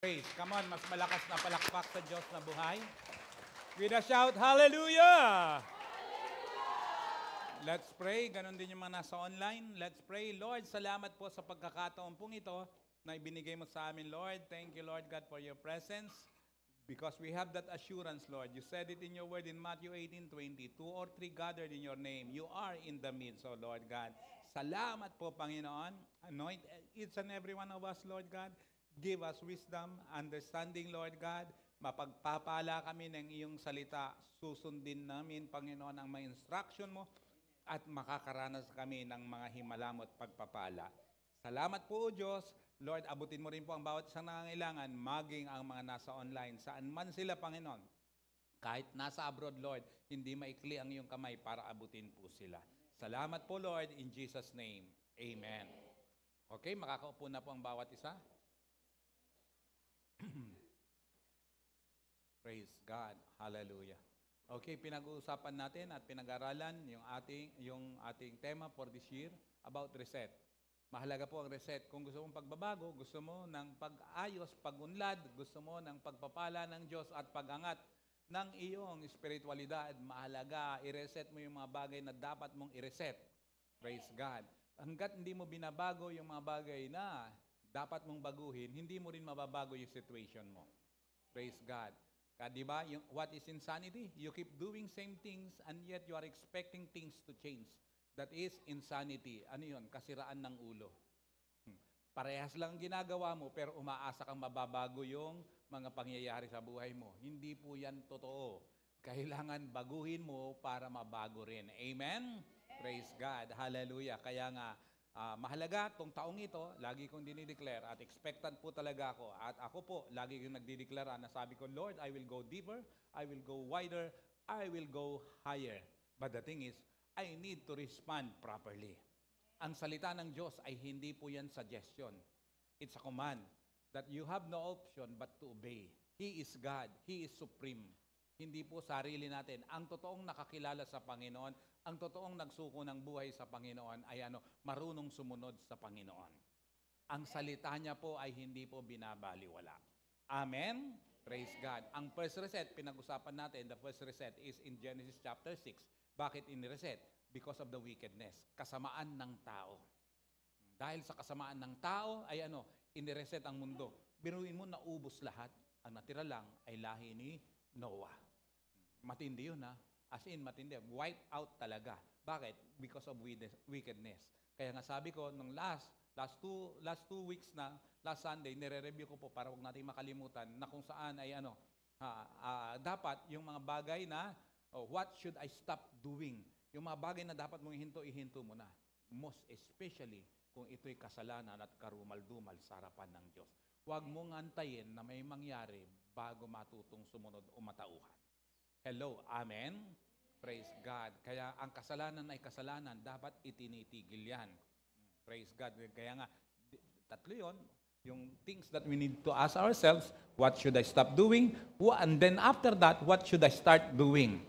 Praise. Come on, mas malakas na palakpak sa Diyos na buhay. With a shout, Hallelujah! Let's pray. Ganon din yung mga nasa online. Let's pray. Lord, salamat po sa pagkakataon pong ito na ibinigay mo sa amin, Lord. Thank you, Lord God, for your presence. Because we have that assurance, Lord. You said it in your word in Matthew 18:20. 2 or 3 gathered in your name. You are in the midst, O Lord God. Salamat po, Panginoon. Anoint each and every one of us, Lord God. Give us wisdom, understanding, Lord God. Mapagpapala kami ng iyong salita. Susundin namin, Panginoon, ang mga instruction mo at makakaranas kami ng mga himala mo at pagpapala. Salamat po, O Diyos. Lord, abutin mo rin po ang bawat isang nangangailangan, maging ang mga nasa online. Saan man sila, Panginoon. Kahit nasa abroad, Lord, hindi maikli ang iyong kamay para abutin po sila. Salamat po, Lord, in Jesus' name. Amen. Okay, makakaupo na po ang bawat isa. Praise God. Hallelujah. Okay, pinag-uusapan natin at pinag-aralan yung ating tema for this year about reset. Mahalaga po ang reset. Kung gusto mong pagbabago, gusto mo ng pag-ayos, pag-unlad, gusto mo ng pagpapala ng Diyos at pag-angat ng iyong spiritualidad, mahalaga, i-reset mo yung mga bagay na dapat mong i-reset. Praise God. Hanggat hindi mo binabago yung mga bagay na dapat mong baguhin, hindi mo rin mababago yung situation mo. Praise God. Diba, what is insanity? You keep doing same things and yet you are expecting things to change. That is insanity. Ano yun? Kasiraan ng ulo. Parehas lang ginagawa mo pero umaasa kang mababago yung mga pangyayari sa buhay mo. Hindi po yan totoo. Kailangan baguhin mo para mabago rin. Amen? Praise God. Hallelujah. Kaya nga, mahalaga tong taong ito, lagi kong dinideclare at expectant po talaga ako. At ako po, lagi kong nagdideklara na sabi ko, Lord, I will go deeper, I will go wider, I will go higher. But the thing is, I need to respond properly. Ang salita ng Diyos ay hindi po yan suggestion. It's a command that you have no option but to obey. He is God. He is supreme. Hindi po sarili natin. Ang totoong nakakilala sa Panginoon, ang totoong nagsuko ng buhay sa Panginoon ay marunong sumunod sa Panginoon. Ang salita niya po ay hindi po binabaliwala. Amen? Praise God. Ang first reset, pinag-usapan natin, the first reset is in Genesis chapter 6. Bakit in-reset? Because of the wickedness. Kasamaan ng tao. Dahil sa kasamaan ng tao, ay in-reset ang mundo. Biruin mo, naubos lahat. Ang natira lang ay lahi ni Noah. Matindi yun, ha? As in, matindi. Wipe out talaga. Bakit? Because of wickedness. Kaya nga sabi ko, nung last two weeks na, last Sunday, nire-review ko po para huwag natin makalimutan na kung saan ay dapat yung mga bagay na, what should I stop doing? Yung mga bagay na dapat mong ihinto mo na. Most especially kung ito'y kasalanan at karumal-dumal sa harapan ng Diyos. Huwag mong antayin na may mangyari bago matutong sumunod o matauhan. Hello, amen? Praise God. Kaya ang kasalanan ay kasalanan, dapat itinitigil yan. Praise God. Kaya nga, tatlo yun, yung things that we need to ask ourselves, what should I stop doing? And then after that, what should I start doing?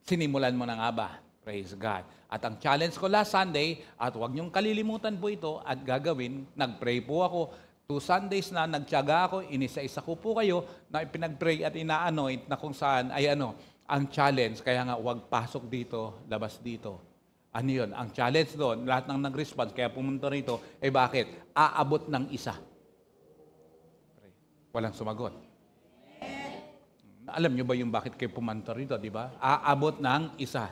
Sinimulan mo na nga ba? Praise God. At ang challenge ko last Sunday, at huwag niyong kalilimutan po ito at gagawin, nag-pray po ako. 2 Sundays na nagtiyaga ako, inisa-isa ko po kayo na pinag-pray at ina-anoint na kung saan ay ang challenge. Kaya nga, huwag pasok dito, labas dito. Ano yun? Ang challenge doon, lahat ng nag-response, kaya pumunta rito, bakit? Aabot ng isa. Walang sumagot. Alam nyo ba yung bakit kayo pumunta rito, di ba? Aabot ng isa.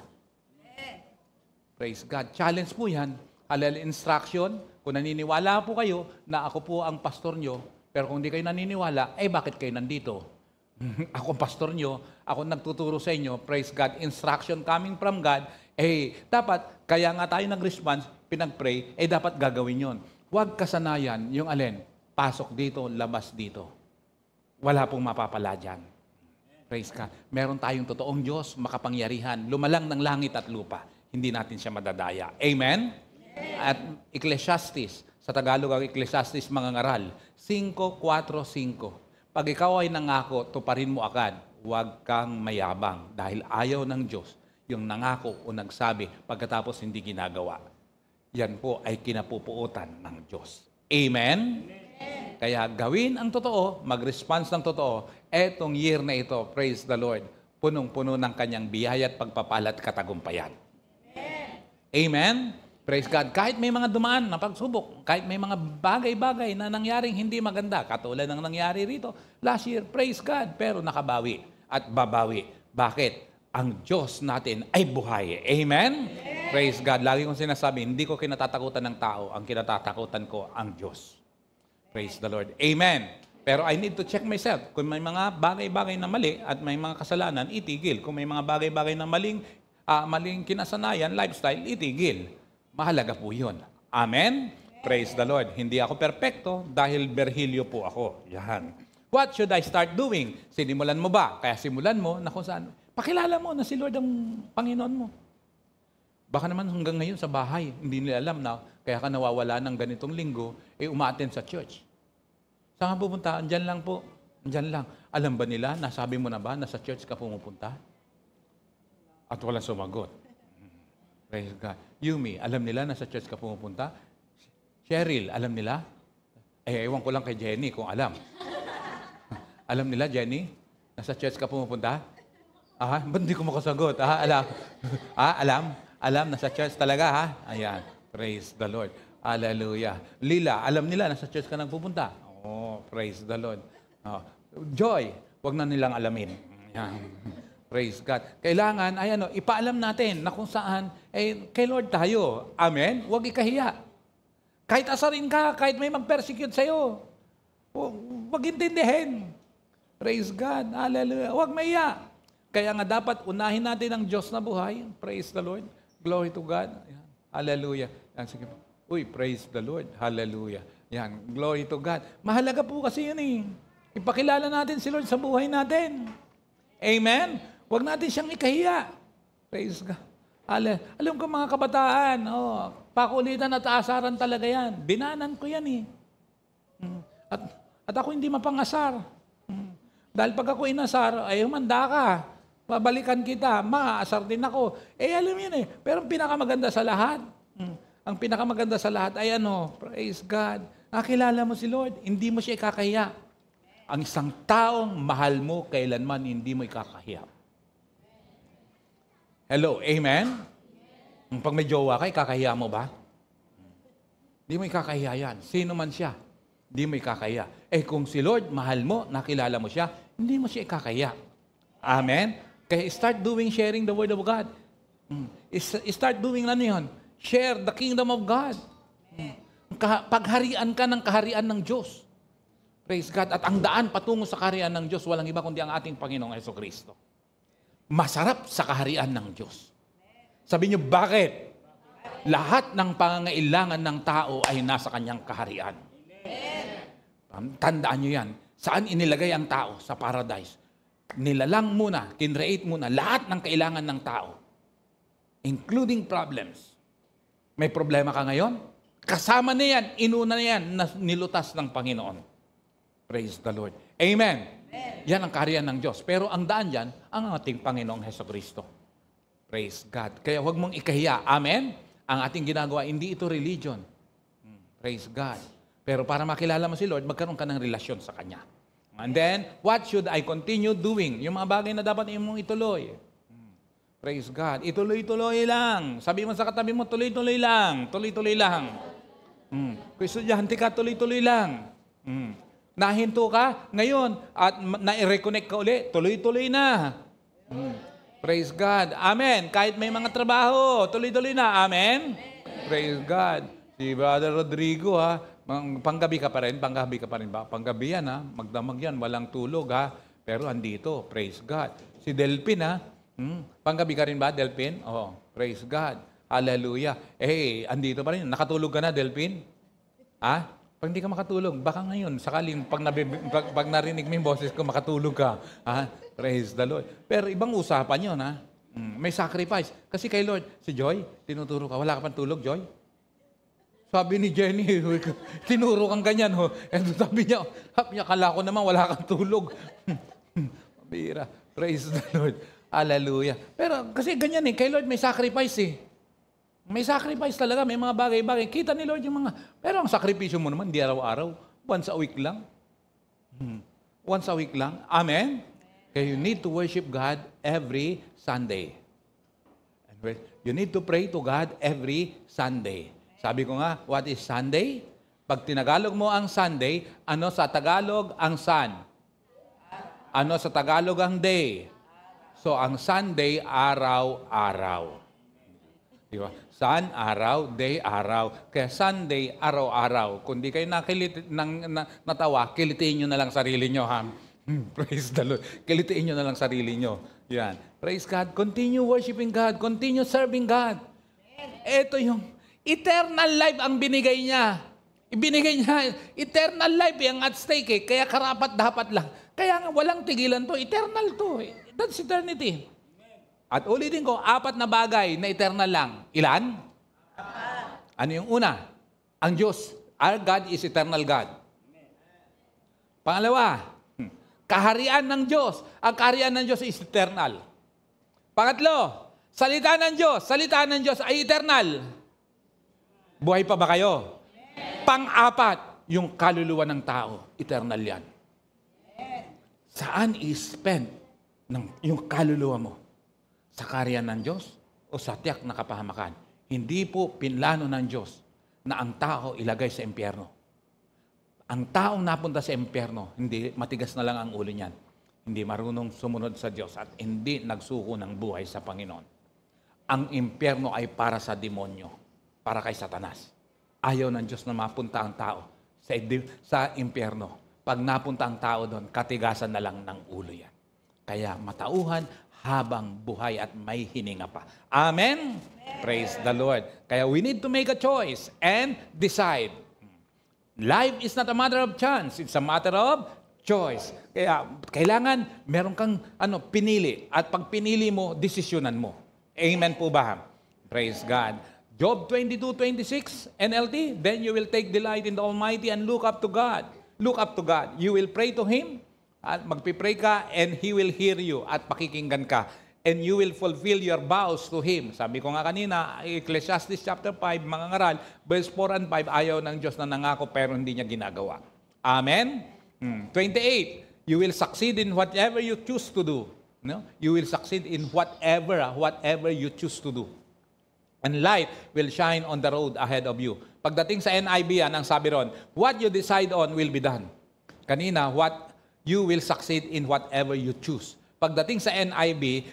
Praise God. Challenge po yan. Halal instruction. Kung naniniwala po kayo na ako po ang pastor nyo, pero kung hindi kayo naniniwala, bakit kayo nandito? Ako ang pastor nyo, ako nagtuturo sa inyo, praise God, instruction coming from God, dapat, kaya nga tayo nag-response, pinag-pray, dapat gagawin yon. Huwag kasanayan yung alin, pasok dito, labas dito. Wala pong mapapala dyan. Praise God. Meron tayong totoong Diyos, makapangyarihan, lumalang ng langit at lupa. Hindi natin siya madadaya. Amen? At Ecclesiastes, sa Tagalog ang Ecclesiastes mga ngaral, 5:4-5. Pag ikaw ay nangako, tuparin mo agad. Huwag kang mayabang dahil ayaw ng Diyos yung nangako o nagsabi pagkatapos hindi ginagawa. Yan po ay kinapupuotan ng Diyos. Amen? Kaya gawin ang totoo, mag-response ng totoo. Etong year na ito, praise the Lord, punong-puno ng kanyang biyaya at pagpapala at katagumpayan. Amen? Praise God. Kahit may mga dumaan na pagsubok, kahit may mga bagay-bagay na nangyaring hindi maganda, katulad ng nangyari rito last year, praise God, pero nakabawi at babawi. Bakit? Ang Diyos natin ay buhay. Amen? Praise God. Lagi kong sinasabi, hindi ko kinatatakutan ng tao, ang kinatatakutan ko ang Diyos. Praise the Lord. Amen. Pero I need to check myself. Kung may mga bagay-bagay na mali at may mga kasalanan, itigil. Kung may mga bagay-bagay na maling kinasanayan, lifestyle, itigil. Mahalaga po yun. Amen? Praise the Lord. Hindi ako perpekto dahil berhilyo po ako. Yan. What should I start doing? Sinimulan mo ba? Kaya simulan mo na kung saan. Pakilala mo na si Lord ang Panginoon mo. Baka naman hanggang ngayon sa bahay, hindi nila alam na kaya ka nawawala ng ganitong linggo, umaattend sa church. Saan ka pupunta? Andyan lang po. Andyan lang. Alam ba nila, nasabi mo na ba na sa church ka pumupunta? At walang sumagot. Praise God. Yumi, alam nila na sa church ka pumupunta? Cheryl, alam nila? Ewan ko lang kay Jenny kung alam. Alam nila, Jenny, na sa church ka pumupunta? Ba't hindi ko makasagot? Alam? Alam? Alam, nasa church talaga, ha? Ayan. Praise the Lord. Hallelujah. Lila, alam nila, nasa church ka nagpupunta? Oh, praise the Lord. Joy, wag na nilang alamin. Ayan. Praise God. Kailangan, ipaalam natin na kung saan, kay Lord tayo. Amen? Huwag ikahiya. Kahit asarin ka, kahit may mag-persecute sa'yo, huwag intindihin. Praise God. Hallelujah. Huwag maiya. Kaya nga dapat unahin natin ang Diyos na buhay. Praise the Lord. Glory to God. Ayan. Hallelujah. Yan, sige po. Uy, praise the Lord. Hallelujah. Yan. Glory to God. Mahalaga po kasi yun eh. Ipakilala natin si Lord sa buhay natin. Amen? Huwag natin siyang ikahiya. Praise God. Alam ko mga kabataan, pakulitan at aasaran talaga yan. Binanan ko yan eh. At ako hindi mapangasar. Dahil pag ako inasar, humanda ka. Babalikan kita, maaasar din ako. Alam yun eh. Pero ang pinakamaganda sa lahat, ang pinakamaganda sa lahat ay praise God. Nakilala mo si Lord, hindi mo siya ikakahiya. Ang isang taong mahal mo, kailanman hindi mo ikakahiya. Hello, amen? Pag may jowa ka, ikakahiya mo ba? Hindi mo ikakahiya yan. Sino man siya, hindi mo ikakahiya. Kung si Lord, mahal mo, nakilala mo siya, hindi mo siya ikakahiya. Amen? Kaya start doing sharing the Word of God. Start doing yun? Share the kingdom of God. Pagharian ka ng kaharian ng Diyos. Praise God. At ang daan patungo sa kaharian ng Diyos, walang iba kundi ang ating Panginoong Jesucristo. Masarap sa kaharian ng Diyos. Sabi niyo, bakit? Lahat ng pangangailangan ng tao ay nasa kanyang kaharian. Tandaan niyo yan. Saan inilagay ang tao? Sa paradise. Nilalang muna, kinreate muna, lahat ng kailangan ng tao. Including problems. May problema ka ngayon? Kasama na yan, inuna na yan, na nilutas ng Panginoon. Praise the Lord. Amen. Yan ang kaharian ng Diyos. Pero ang daan dyan, ang ating Panginoong Jesucristo. Praise God. Kaya huwag mong ikahiya. Amen? Ang ating ginagawa, hindi ito religion. Praise God. Pero para makilala mo si Lord, magkaroon ka ng relasyon sa Kanya. And then, what should I continue doing? Yung mga bagay na dapat mong ituloy. Praise God. Ituloy-tuloy lang. Sabi mo sa katabi mo, tuloy-tuloy lang. Tuloy-tuloy lang. Kung estudyante ka, tuloy-tuloy lang. Nahinto ka ngayon at na-reconnect ka uli, tuloy-tuloy na. Praise God. Amen. Kahit may mga trabaho, tuloy-tuloy na. Amen. Praise God. Si Brother Rodrigo, panggabi ka pa rin ba? Panggabi yan, magdamag yan, walang tulog, pero andito, praise God. Si Delpin, panggabi ka rin ba, Delpin? Praise God. Hallelujah. Andito pa rin. Nakatulog ka na, Delpin? Pag hindi ka makatulog, baka ngayon, sakaling pag narinig mo yung boses ko, makatulog ka. Praise the Lord. Pero ibang usapan yun, May sacrifice. Kasi kay Lord, si Joy, tinuturo ka. Wala ka pang tulog, Joy? Sabi ni Jenny, tinuro kang ganyan. Sabi niya, kala ko naman, wala kang tulog. Bira. Praise the Lord. Hallelujah. Pero kasi ganyan kay Lord may sacrifice May sacrifice talaga, may mga bagay-bagay. Kita ni Lord yung mga, pero ang sakripisyo mo naman, di araw-araw. Once a week lang. Once a week lang. Amen? Kaya you need to worship God every Sunday. You need to pray to God every Sunday. Sabi ko nga, what is Sunday? Pag tinagalog mo ang Sunday, ano sa Tagalog ang sun? Ano sa Tagalog ang day? So, ang Sunday, araw-araw. Di ba? Sun, araw, day, araw. Kaya Sunday, araw-araw. Kung di kayo natawa, kilitiin nyo na lang sarili nyo, ha? Praise the Lord. Kilitiin nyo na lang sarili nyo. Yan. Praise God. Continue worshiping God. Continue serving God. Ito yung eternal life ang binigay niya. Ibinigay niya. Eternal life yung at stake eh. Kaya karapat-dapat lang. Kaya nga walang tigilan to. Eternal to. That's eternity. At ulitin ko, 4 na bagay na eternal lang. Ilan? Ano yung una? Ang Diyos. Our God is eternal God. Pangalawa, kaharian ng Diyos. Ang kaharian ng Diyos is eternal. Pangatlo, salita ng Diyos. Salita ng Diyos ay eternal. Buhay pa ba kayo? Pang-apat, yung kaluluwa ng tao. Eternal yan. Saan i-spend yung kaluluwa mo? Sa kaharian ng Diyos o sa tiyak na kapahamakan? Hindi po pinlano ng Diyos na ang tao ilagay sa impyerno. Ang taong napunta sa impyerno, hindi matigas na lang ang ulo niyan. Hindi marunong sumunod sa Diyos at hindi nagsuko ng buhay sa Panginoon. Ang impyerno ay para sa demonyo, para kay Satanas. Ayaw ng Diyos na mapunta ang tao sa impyerno. Pag napunta ang tao doon, katigasan na lang ng ulo yan. Kaya matauhan habang buhay at may hininga pa. Amen? Praise the Lord. Kaya we need to make a choice and decide. Life is not a matter of chance. It's a matter of choice. Kaya kailangan meron kang pinili. At pag pinili mo, desisyonan mo. Amen po ba? Praise God. Job 22:26 NLT, then you will take delight in the Almighty and look up to God. Look up to God. You will pray to Him. At magpipray ka and He will hear you at pakikinggan ka. And you will fulfill your vows to Him. Sabi ko nga kanina, Ecclesiastes chapter 5, mga ngaral, verse 4 and 5, ayaw ng Diyos na nangako pero hindi niya ginagawa. Amen? 28, you will succeed in whatever you choose to do. No? You will succeed in whatever you choose to do. And light will shine on the road ahead of you. Pagdating sa NIV yan, ang sabi ron, what you decide on will be done. Kanina, you will succeed in whatever you choose. Pagdating sa NIV,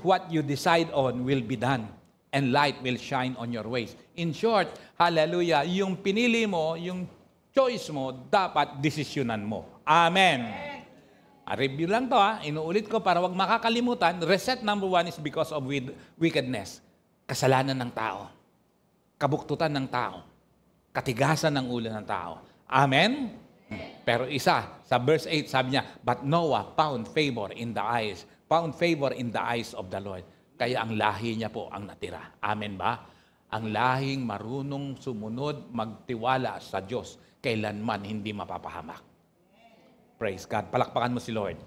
what you decide on will be done. And light will shine on your ways. In short, hallelujah, yung pinili mo, yung choice mo, dapat desisyonan mo. Amen. Review lang to inuulit ko para wag makakalimutan. Reset number 1 is because of wickedness. Kasalanan ng tao. Kabuktutan ng tao. Katigasan ng ulo ng tao. Amen? Pero isa, sa verse 8, sabi niya, but Noah found favor in the eyes of the Lord. Kaya ang lahi niya po ang natira. Amen ba? Ang lahing marunong sumunod, magtiwala sa Diyos, kailanman hindi mapapahamak. Praise God. Palakpakan mo si Lord.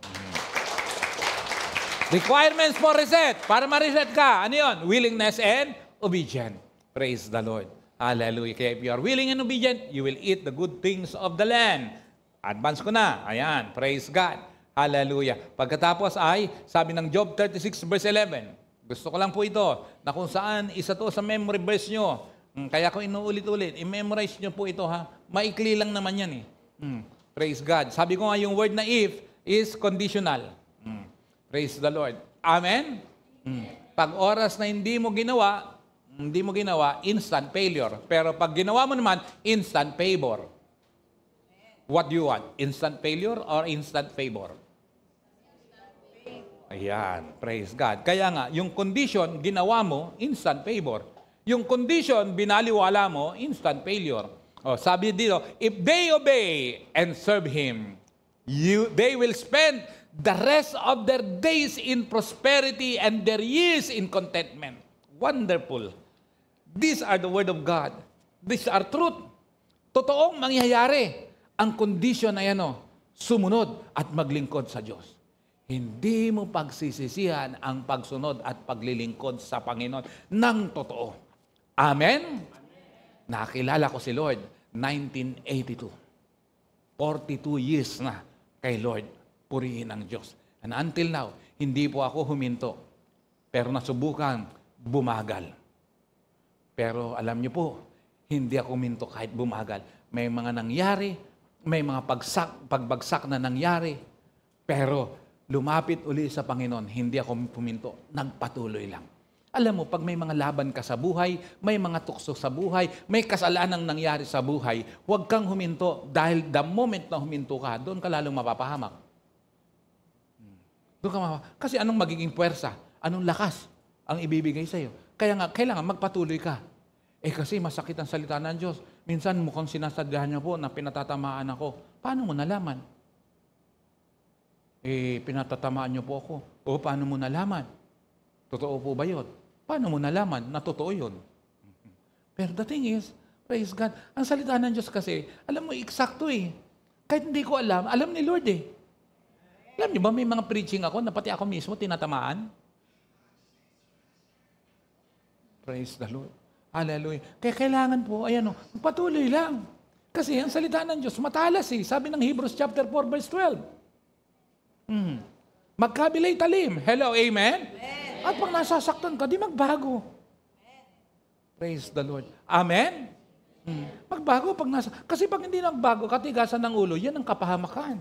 Requirements for reset. Para ma-reset ka, ano yun? Willingness and obedience. Praise the Lord. Hallelujah. Kaya if you are willing and obedient, you will eat the good things of the land. Advance ko na. Ayan. Praise God. Hallelujah. Pagkatapos ay, sabi ng Job 36 verse 11, gusto ko lang po ito, na kung saan isa to sa memory verse nyo. Kaya ko inuulit-ulit, i-memorize nyo po ito ha. Maikli lang naman yan eh. Praise God. Sabi ko nga yung word na if is conditional. Praise the Lord. Amen? Pag oras na hindi mo ginawa, instant failure. Pero pag ginawa mo naman, instant favor. What do you want? Instant failure or instant favor? Ayan, praise God. Kaya nga, yung condition, ginawa mo, instant favor. Yung condition, binaliwala mo, instant failure. Sabi dito, if they obey and serve Him, they will spend the rest of their days in prosperity and their years in contentment. Wonderful. These are the word of God. These are truth. Totoong mangyayari. Ang condition ay sumunod at maglingkod sa Diyos. Hindi mo pagsisisihan ang pagsunod at paglilingkod sa Panginoon ng totoo. Amen? Nakilala ko si Lord, 1982. 42 years na kay Lord. Purihin ang Diyos. And until now, hindi po ako huminto. Pero nasubukan, bumagal. Pero alam niyo po, hindi ako huminto kahit bumagal. May mga nangyari, may mga pagbagsak na nangyari. Pero lumapit uli sa Panginoon, hindi ako puminto. Nagpatuloy lang. Alam mo, pag may mga laban ka sa buhay, may mga tukso sa buhay, may kasalanang nangyari sa buhay, huwag kang huminto dahil the moment na huminto ka, doon ka lalong mapapahamak. Kasi anong magiging puwersa? Anong lakas ang ibibigay sa iyo? Kaya nga, kailangan magpatuloy ka. Kasi masakit ang salita ng Diyos. Minsan mukhang sinasadyahan niya po na pinatatamaan ako. Paano mo nalaman? Pinatatamaan niyo po ako. O paano mo nalaman? Totoo po ba yun? Paano mo nalaman na totoo yun? Pero the thing is, praise God, ang salita ng Diyos kasi, alam mo, eksakto eh. Kahit hindi ko alam ni Lord eh. Alam niyo ba, may mga preaching ako na pati ako mismo tinatamaan? Praise the Lord. Hallelujah. Kaya kailangan po, ayan o, patuloy lang. Kasi ang salita ng Diyos, matalas eh. Sabi ng Hebrews chapter 4, verse 12. Magkabilay talim. Hello, amen? At pag nasasaktan ka, di magbago. Praise the Lord. Amen? Magbago pag kasi pag hindi nagbago, katigasan ng ulo, yan ang kapahamakan.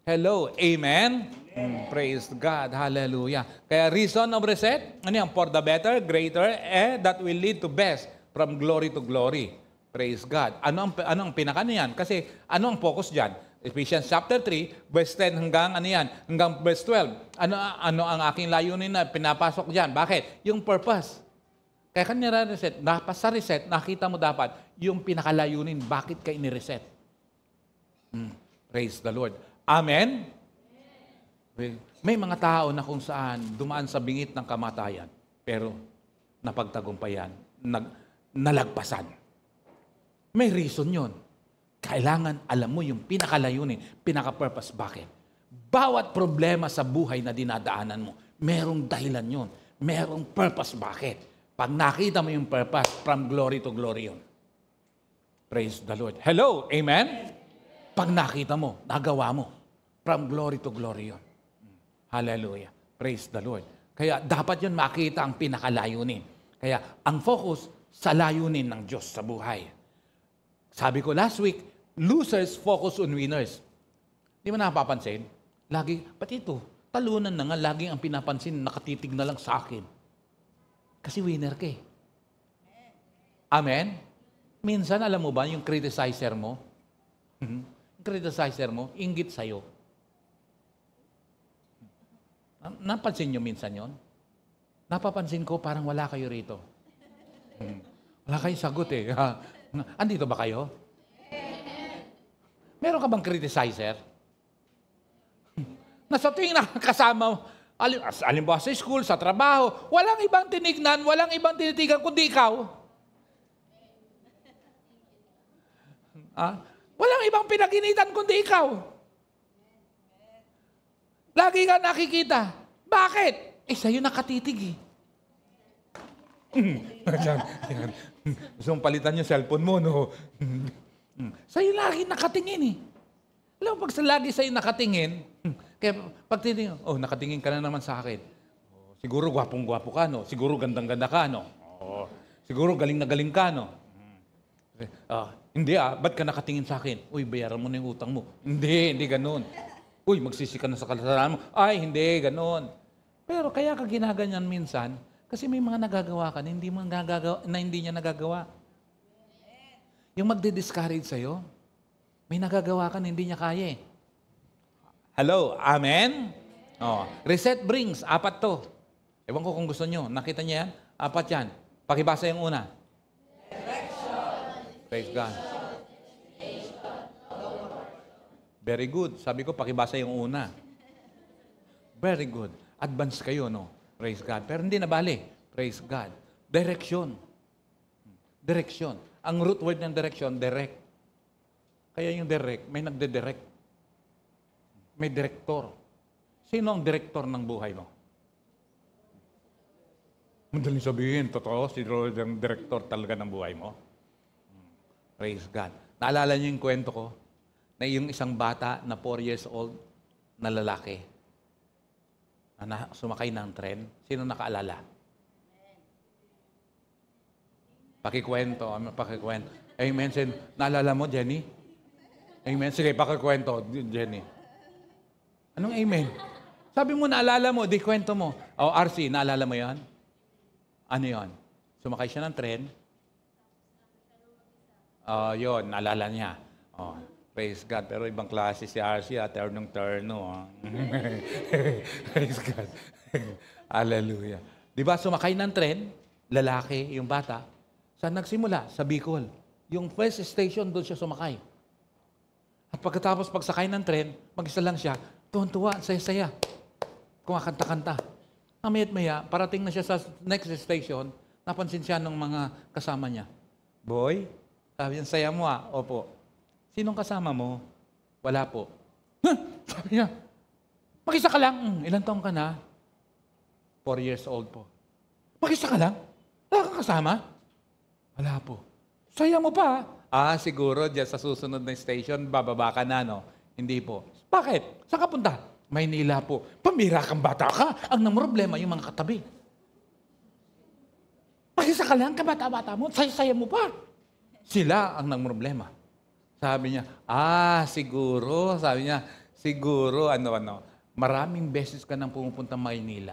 Hello, amen? Praise God, hallelujah. Kaya reason of reset, ano yan? For the better, greater, that will lead to best, from glory to glory. Praise God. Ano ang pinaka niyan? Kasi ano ang focus diyan? Ephesians chapter 3, verse 10 hanggang hanggang verse 12. Ano ang aking layunin na pinapasok diyan? Bakit? Yung purpose. Kaya kanya reset, sa reset, nakita mo dapat yung pinakalayunin, bakit ka ini-reset. Praise the Lord. Amen? May mga tao na kung saan dumaan sa bingit ng kamatayan, pero napagtagumpayan, nalagpasan. May reason yon. Kailangan alam mo yung pinakalayunin, pinaka-purpose. Bakit? Bawat problema sa buhay na dinadaanan mo, merong dahilan yon. Merong purpose. Bakit? Pag nakita mo yung purpose, from glory to glory yun. Praise the Lord. Hello, amen? Pag nakita mo, nagawa mo, from glory to glory yun. Hallelujah. Praise the Lord. Kaya dapat yun makita ang pinakalayunin. Kaya ang focus sa layunin ng Diyos sa buhay. Sabi ko last week, losers focus on winners. Di mo napapansin? Lagi, pati ito, talunan na nga, laging ang pinapansin, nakatitig na lang sa akin. Kasi winner ka eh. Amen? Minsan, alam mo ba, yung criticizer mo, inggit sa'yo. Napansin nyo minsan yon? Napapansin ko, parang wala kayo rito. Wala kayong sagot eh. Andito ba kayo? Meron ka bang criticizer? Na sa tuwing nakakasama, alimbawa sa school, sa trabaho, walang ibang tinignan, walang ibang tinitigan kundi ikaw. Walang ibang pinaginitan kundi ikaw. Lagi ka nakikita. Bakit? Sa'yo nakatitig eh. Gusto mong palitan yung cellphone mo, no? Sa'yo lagi nakatingin eh. Alam mo, pag lagi sa'yo nakatingin, kaya pag titingin, nakatingin ka na naman sa akin. Siguro gwapong-gwapo ka, no? Siguro gandang-ganda ka, no? Siguro galing na galing ka, no? Hindi ba't ka nakatingin sa akin? Uy, bayaran mo na yung utang mo. Hindi ganun. Uy, magsisi ka na sa kasalanan mo. Ay, hindi, ganun. Pero kaya ka ginaganyan minsan, kasi may mga nagagawa ka na hindi niya nagagawa. Yung magdi-discourage sa'yo, may nagagawa ka na hindi niya kaya eh. Hello, amen? Reset brings, 4 to. Ewan ko kung gusto nyo. Nakita niya yan? 4 yan. Pakibasa yung una. Praise God. Very good. Sabi ko, pakibasa yung una. Very good. Advance kayo, no? Praise God. Pero hindi nabali. Praise God. Direction. Direction. Ang root word ng direction, direct. Kaya yung direct, may nagde-direct. May director. Sino ang director ng buhay mo? Madaling sabihin, totoo, si Lord ang director talaga ng buhay mo. Praise God. Naalala niyo yung kwento ko? na yung isang bata na 4 years old na lalaki na sumakay ng tren? Sino nakaalala? Pakikwento. Amen. Naalala mo, Jenny? Amen. Sige, pakikwento, Jenny. Anong amen? Sabi mo, naalala mo, di kwento mo. O, RC, naalala mo yan? Ano yon? Sumakay siya ng tren. Yun, naalala niya. Praise God. Pero ibang klase si RC, ternong-terno. Praise God. Hallelujah. Di ba, sumakay ng tren, lalaki, yung bata, saan nagsimula? Sa Bicol. Yung first station, doon siya sumakay. At pagkatapos pagsakay ng tren, mag-isa lang siya, tuwan-tuwa, saya-saya. Kumakanta-kanta. Maya, parating na siya sa next station, napansin siya ng mga kasama niya. Boy, sabi niya, saya mo Opo. Sinong kasama mo? Wala po. Sabi niya, mag-isa ka lang. Ilan taong ka na? 4 years old po. Mag-isa ka lang? Wala kang kasama? Wala po. Saya mo pa. Siguro dyan sa susunod na station, bababa ka na, no? Hindi po. Bakit? Saan ka punta? Maynila po. Pamira kang bata ka. Ang namroblema yung mga katabi. Mag-isa ka lang, kabata-bata mo. Saya mo pa. Sila ang namroblema. Sabi niya, siguro. Sabi niya, siguro, maraming beses ka nang pumupunta Maynila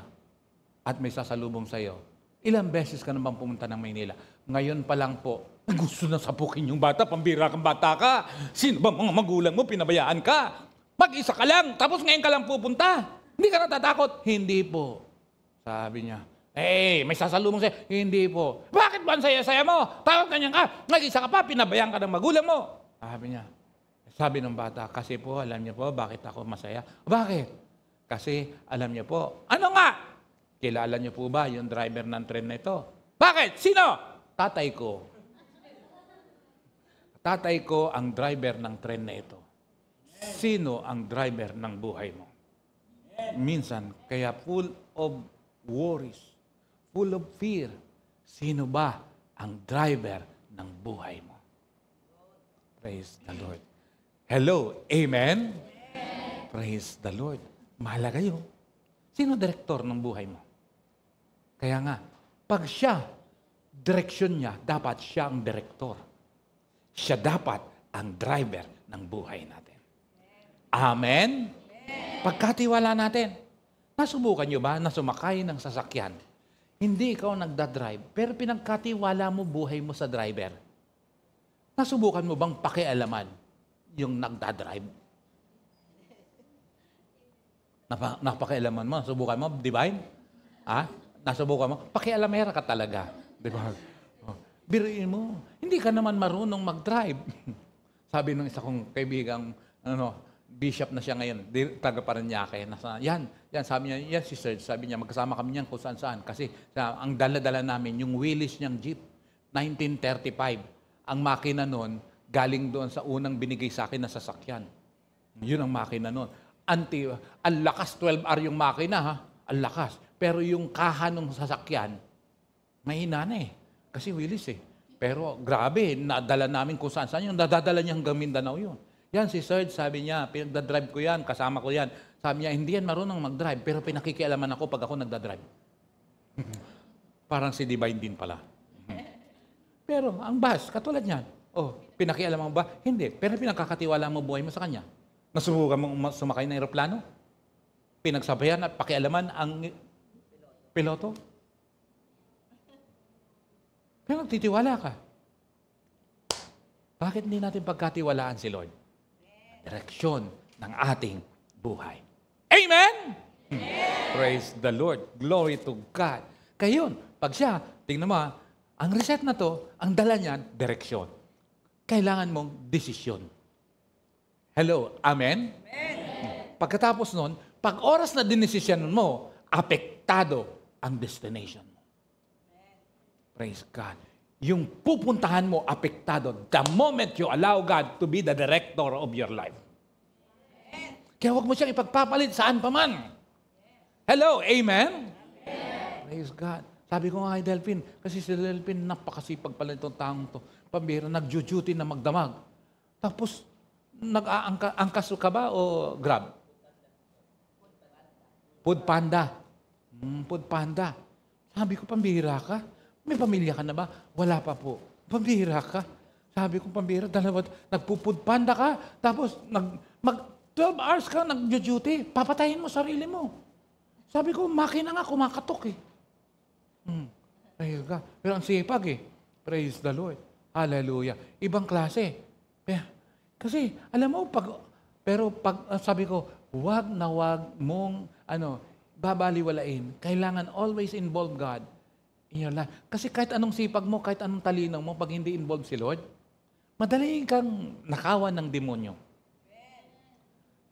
at may sasalubong sa'yo. Ilang beses ka nang pumunta ng Maynila? Ngayon pa lang po, gusto na sapukin yung bata, pambira kang bata ka. Sino ba mga magulang mo, pinabayaan ka? Mag-isa ka lang, tapos ngayon ka lang pupunta. Hindi ka natatakot? Hindi po. Sabi niya, may sasalubong sa'yo. Hindi po. Bakit ba ang saya-saya mo? Tawag ganyan ka. Mag-isa ka pa, pinabayaan ka ng magulang mo. Sabi niya. Sabi ng bata, kasi po, alam niyo po, bakit ako masaya? Bakit? Kasi, alam niyo po, ano nga? Kilala niyo po ba yung driver ng tren na ito? Bakit? Sino? Tatay ko. Tatay ko ang driver ng tren na ito. Sino ang driver ng buhay mo? Minsan, kaya full of worries, full of fear. Sino ba ang driver ng buhay mo? Praise the Lord. Hello, amen? Praise the Lord. Mahalaga yun. Sino direktor ng buhay mo? Kaya nga, pag siya, direksyon niya, dapat siya ang direktor. Siya dapat ang driver ng buhay natin. Amen? Pagkatiwala natin. Nasubukan niyo ba na sumakay ng sasakyan? Hindi ikaw nagdadrive, pero pinagkatiwala mo buhay mo sa driver. Nasubukan mo bang pakialaman yung nagdadrive? Napakialaman mo, subukan mo, divine? Nasubukan mo, pakialamera ka talaga. Di ba? Biruin mo, hindi ka naman marunong mag-drive. Sabi ng isa kong kaibigang, bishop na siya ngayon, taga Parañaque. Yan, sabi niya, yan si Serge, sabi niya, magkasama kami niyan kung saan-saan. Kasi ang dala-dala namin, yung wheelies niyang jeep, 1935. Ang makina noon, galing doon sa unang binigay sa akin na sasakyan. Yun ang makina noon. Ang lakas 12R yung makina, ha? Ang lakas. Pero yung kaha ng sasakyan, mahina na Kasi wheelies Pero grabe, nadala namin kung saan-saan. Yung dadala niya hanggang Mindanao yun. Yan si Serge, sabi niya, pinagdadrive ko yan, kasama ko yan. Sabi niya, hindi yan marunong mag-drive, pero pinakikialaman ako pag ako nagdadrive. Parang si Divine din pala. Pero ang bus, katulad niyan. Pinakialaman mo ba? Hindi. Pero pinakakatiwala mo buhay mo sa kanya. Nasubukan mo sumakay ng aeroplano? Pinagsabayan at pakialaman ang piloto? Pero nagtitiwala ka. Bakit hindi natin pagkatiwalaan si Lord? Direksyon ng ating buhay. Amen? Praise the Lord. Glory to God. Kaya yun, pag siya, tingnan mo ang reset na to, ang dala niyan, direksyon. Kailangan mong desisyon. Hello, amen? Pagkatapos nun, pag oras na dinesisyon mo, apektado ang destination mo. Praise God. Yung pupuntahan mo, apektado the moment you allow God to be the director of your life. Kaya huwag mo siyang ipagpapalit saan pa man. Hello, amen? Praise God. Sabi ko nga kay Delphine, kasi si Delphine, napakasipag pala itong taong to. Pambira, nag-duty na magdamag. Tapos, Nag-aangkas ka ba o Grab? Food Panda. Food Panda. Sabi ko, pambihira ka? May pamilya ka na ba? Wala pa po. Pambihira ka? Sabi ko, pambihira. Nagpo-food Panda ka, tapos 12 hours ka nag-duty. Papatayin mo sarili mo. Sabi ko, makina nga, kumakatok eh. Praise God. Pero ang sipag eh. Praise the Lord. Hallelujah. Ibang klase. Kasi, alam mo, sabi ko, wag na wag mong, babaliwalain. Kailangan always involve God in your life. Kasi kahit anong sipag mo, kahit anong talino mo, pag hindi involve si Lord, madali kang nakawan ng demonyo.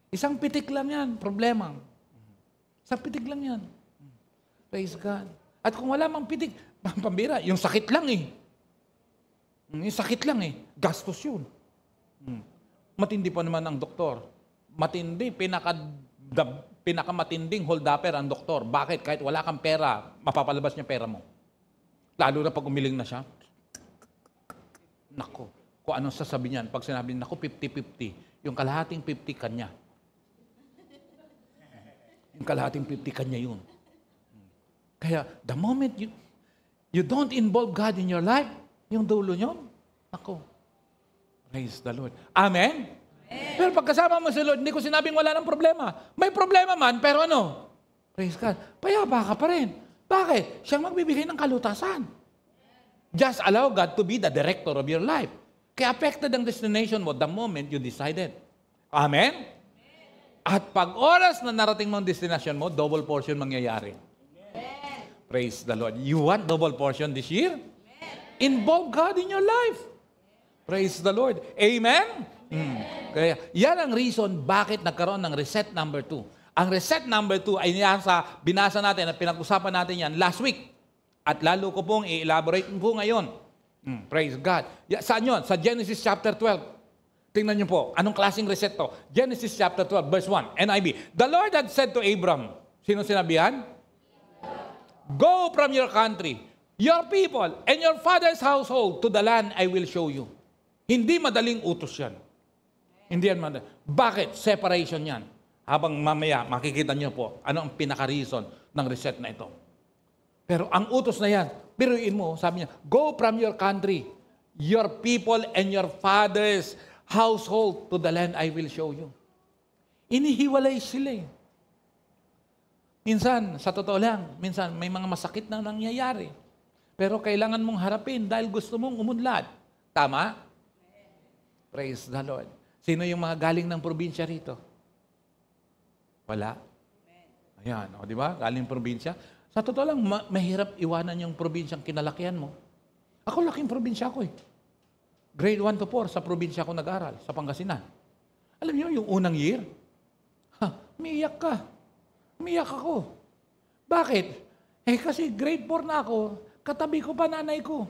Isang pitik lang yan, problema. Isang pitik lang yan. Praise God. At kung wala mang pitik, pambira, yung sakit lang eh. Yung sakit lang eh. Gastos yun. Matindi pa naman ang doktor. Matindi, pinakamatinding hold-upper ang doktor. Bakit? Kahit wala kang pera, mapapalabas niya pera mo. Lalo na pag umiling na siya. Nako, kung anong sasabi niyan. Pag sinabi, nako, 50-50. Yung kalahating 50 kanya. Yung kalahating 50 kanya yun. Kaya, the moment you don't involve God in your life, yung dulo nyo, nako, praise the Lord. Amen? Pero pagkasama mo si Lord, hindi ko sinabing wala ng problema. May problema man, pero praise God, payapa ka pa rin. Bakit? Siyang magbibigay ng kalutasan. Just allow God to be the director of your life. Kaya affected ang destination mo the moment you decided. Amen? At pag oras na narating mo ang destination mo, double portion mangyayari. Praise the Lord. You want double portion this year? Involve God in your life. Praise the Lord. Amen? Kaya yan ang reason bakit nagkaroon ng reset number 2. Ang reset number 2 ay binasa natin at pinag-usapan natin yan last week. At lalo ko pong i-elaborate po ngayon. Praise God. Saan yun? Sa Genesis chapter 12. Tingnan niyo po, anong klaseng reset to? Genesis chapter 12, verse 1, NIV. The Lord had said to Abram, sino sinabihan? Go from your country, your people, and your father's household to the land I will show you. Hindi madaling utos yan. Hindi yan madaling. Bakit? Separation yan. Habang mamaya, makikita niyo po, ano ang pinaka-reason ng reset na ito. Pero ang utos na yan, biruin mo, sabi niya, go from your country, your people, and your father's household to the land I will show you. Inihiwalay sila eh. Minsan, sa totoo lang, minsan may mga masakit na nangyayari. Pero kailangan mong harapin dahil gusto mong umunlad. Tama? Praise the Lord. Sino yung mga galing ng probinsya rito? Wala? Ayan, o di ba? Galing probinsya. Sa totoo lang, mahirap iwanan yung probinsyang kinalakihan mo. Ako laking probinsya ko eh. Grade 1 to 4 sa probinsya ko nag-aral, sa Pangasinan. Alam niyo, yung unang year, umiiyak ka. Umiiyak ako. Bakit? Kasi grade 4 na ako, katabi ko pa nanay ko.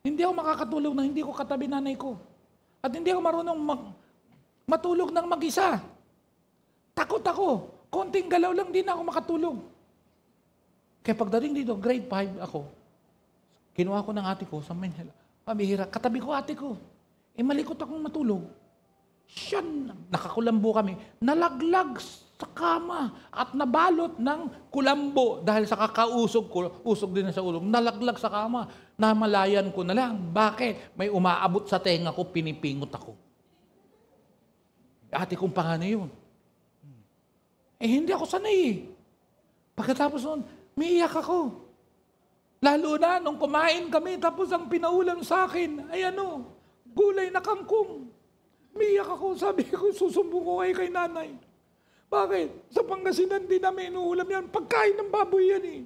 Hindi ako makakatulog na hindi ko katabi nanay ko. At hindi ako marunong matulog ng mag-isa. Takot ako. Konting galaw lang din ako makatulog. Kaya pagdating dito, grade 5 ako, kinuha ko ng ate ko sa Manila. Pabihira, katabi ko ate ko. Malikot akong matulog. Siya, nakakulambo kami. Nalaglag sa kama at nabalot ng kulambo dahil sa kakausog ko, usog din sa ulo. Nalaglag sa kama. Namalayan ko na lang. Bakit? May umaabot sa tenga ko, pinipingot ako. Ate kong panganay yun. Hindi ako sanay eh. Pagkatapos nun, umiiyak ako. Lalo na nung kumain kami, tapos ang pinaulam sa akin, ay gulay na kangkong. Umiiyak ako, sabi ko, susumbong ko kay nanay. Bakit? Sa Pangasinan din namin inuulam yan. Pagkain ng baboy yan eh.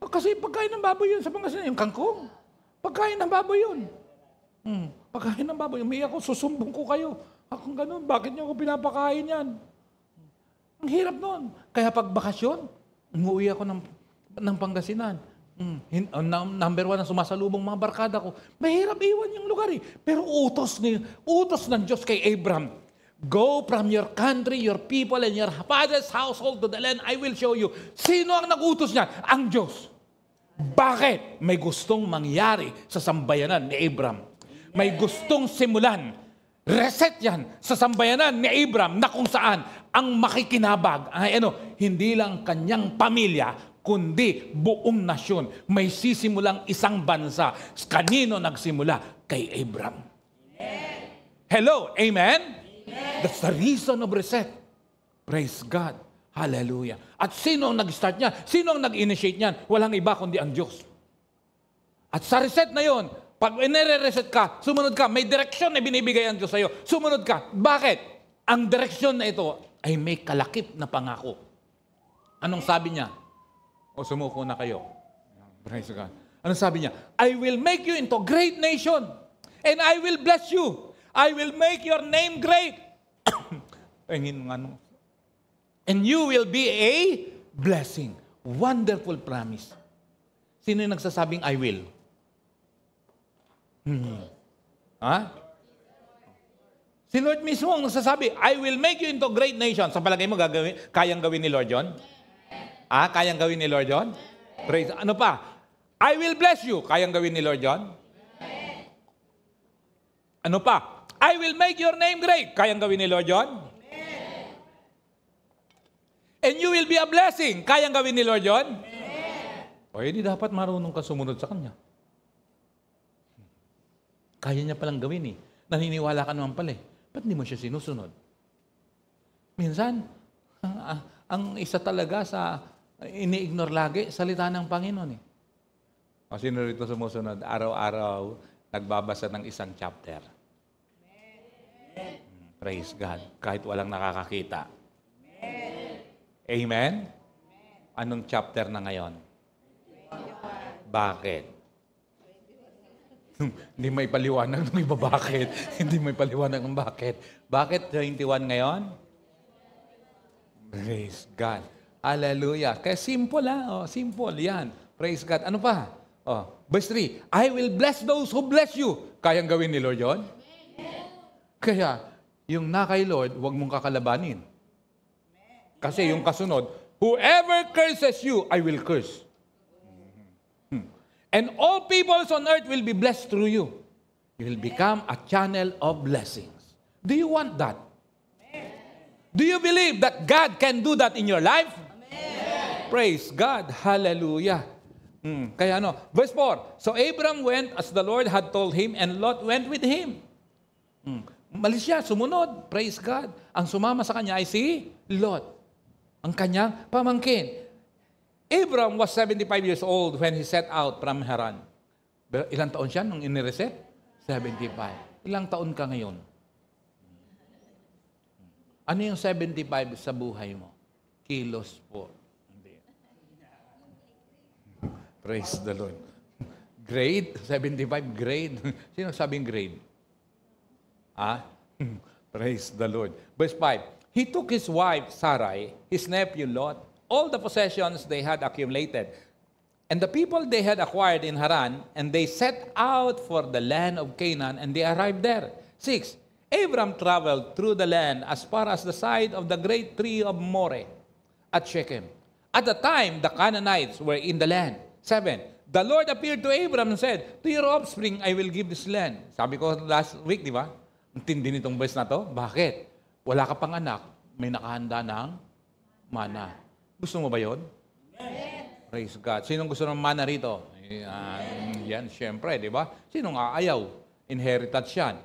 Kasi pagkain ng baboy yun sa Pangasinan, yung kangkong. Pagkain ng baboy yun. Pagkain ng baboy. Umiiyak ako, susumbong ko kayo. Akong ganun, bakit niyo ako pinapakain yan? Ang hirap nun. Kaya pag bakasyon, umuwi ako ng Pangasinan. Number 1 na sumasalubong mga barkada ko. Mahirap iwan yung lugar eh. Pero utos ng Diyos kay Abram. Go from your country, your people, and your father's household to the land I will show you. Sino ang nag-utos niya? Ang Diyos. Bakit? May gustong mangyari sa sambayanan ni Abram. May gustong simulan. Reset yan sa sambayanan ni Abram na kung saan ang makikinabag ay hindi lang kanyang pamilya, kundi buong nasyon. May sisimulang isang bansa. Kanino nagsimula? Kay Abram. Amen. Hello, amen? Amen? That's the reason of reset. Praise God. Hallelujah. At sino ang nag-start niyan? Sino ang nag-initiate niyan? Walang iba kundi ang Diyos. At sa reset na yon, pag inire-reset ka, sumunod ka, may direksyon na binibigay ang Diyos sa iyo. Sumunod ka. Bakit? Ang direksyon na ito ay may kalakip na pangako. Anong sabi niya? O sumuko na kayo. Praise God. Anong sabi niya? I will make you into a great nation and I will bless you. I will make your name great. And you will be a blessing. Wonderful promise. Sino yung nagsasabing I will? Ha? Si Lord mismo ang nagsasabi, I will make you into a great nation. Sa palagay mo, kayang gawin ni Lord yun? Kayang gawin ni Lord yun? Praise. Ano pa? I will bless you. Kayang gawin ni Lord yun? Ano pa? I will make your name great. Kayang gawin ni Lord yun? And you will be a blessing. Kayang gawin ni Lord yun? O, hindi dapat marunong ka sumunod sa Kanya. Kaya niya palang gawin eh. Naniniwala ka naman pala eh. Ba't hindi mo siya sinusunod? Minsan, ang isa talaga sa ini-ignore lagi, salita ng Panginoon eh. O sino rito sumusunod? Araw-araw, nagbabasa ng isang chapter. Praise God. Kahit walang nakakakita. Amen? Anong chapter na ngayon? Bakit? Hindi may paliwanag ng iba bakit. Hindi may paliwanag ng bakit. Bakit 21 ngayon? Praise God. Hallelujah. Kaya simple simple yan. Praise God. Ano pa? Verse 3. I will bless those who bless you. Kayang gawin ni Lord yun? Kaya, yung na kay Lord, huwag mong kakalabanin. Kasi yung kasunod, whoever curses you, I will curse. And all peoples on earth will be blessed through you. You will become a channel of blessings. Do you want that? Do you believe that God can do that in your life? Amen. Praise God. Hallelujah. Kaya verse 4. So Abram went as the Lord had told him, and Lot went with him. Malis siya, sumunod. Praise God. Ang sumama sa kanya ay si Lot, ang kanyang pamangkin. Abram was 75 years old when he set out from Haran. Ilang taon siya nung inireset? 75. Ilang taon ka ngayon? Ano yung 75 sa buhay mo? Kilos po. Hindi. Praise the Lord. Grade? 75 grade? Sino sabing grade? Praise the Lord. Verse 5. He took his wife, Sarai, his nephew Lot, all the possessions they had accumulated, and the people they had acquired in Haran, and they set out for the land of Canaan, and they arrived there. 6. Abram traveled through the land as far as the side of the great tree of Moreh at Shechem. At the time, the Canaanites were in the land. 7. The Lord appeared to Abram and said, to your offspring, I will give this land. Sabi ko last week, di ba? Ang tindi nitong verse na to. Bakit? Wala ka pang anak, may nakahanda ng mana. Gusto mo ba yun? Praise God. Sinong gusto ng mana rito? Yan, syempre, di ba? Sinong aayaw? Inheritance yan.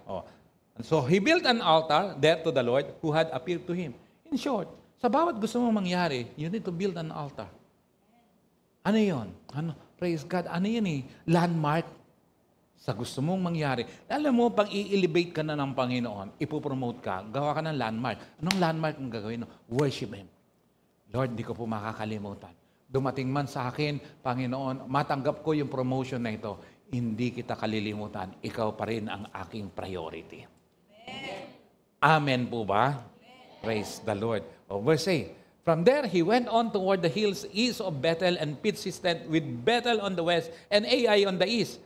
And so, he built an altar there to the Lord who had appeared to him. In short, sa bawat gusto mong mangyari, you need to build an altar. Ano yun? Praise God. Ano yun Landmark sa gusto mong mangyari. Alam mo, pag i-elevate ka na ng Panginoon, ipopromote ka, gawa ka ng landmark. Anong landmark ang gagawin? Worship Him. Lord, di ko po makakalimutan. Dumating man sa akin, Panginoon, matanggap ko yung promotion na ito. Hindi kita kalilimutan. Ikaw pa rin ang aking priority. Amen po ba? Praise the Lord. Verse 8. From there, he went on toward the hills east of Bethel and pitched his tent with Bethel on the west and Ai on the east.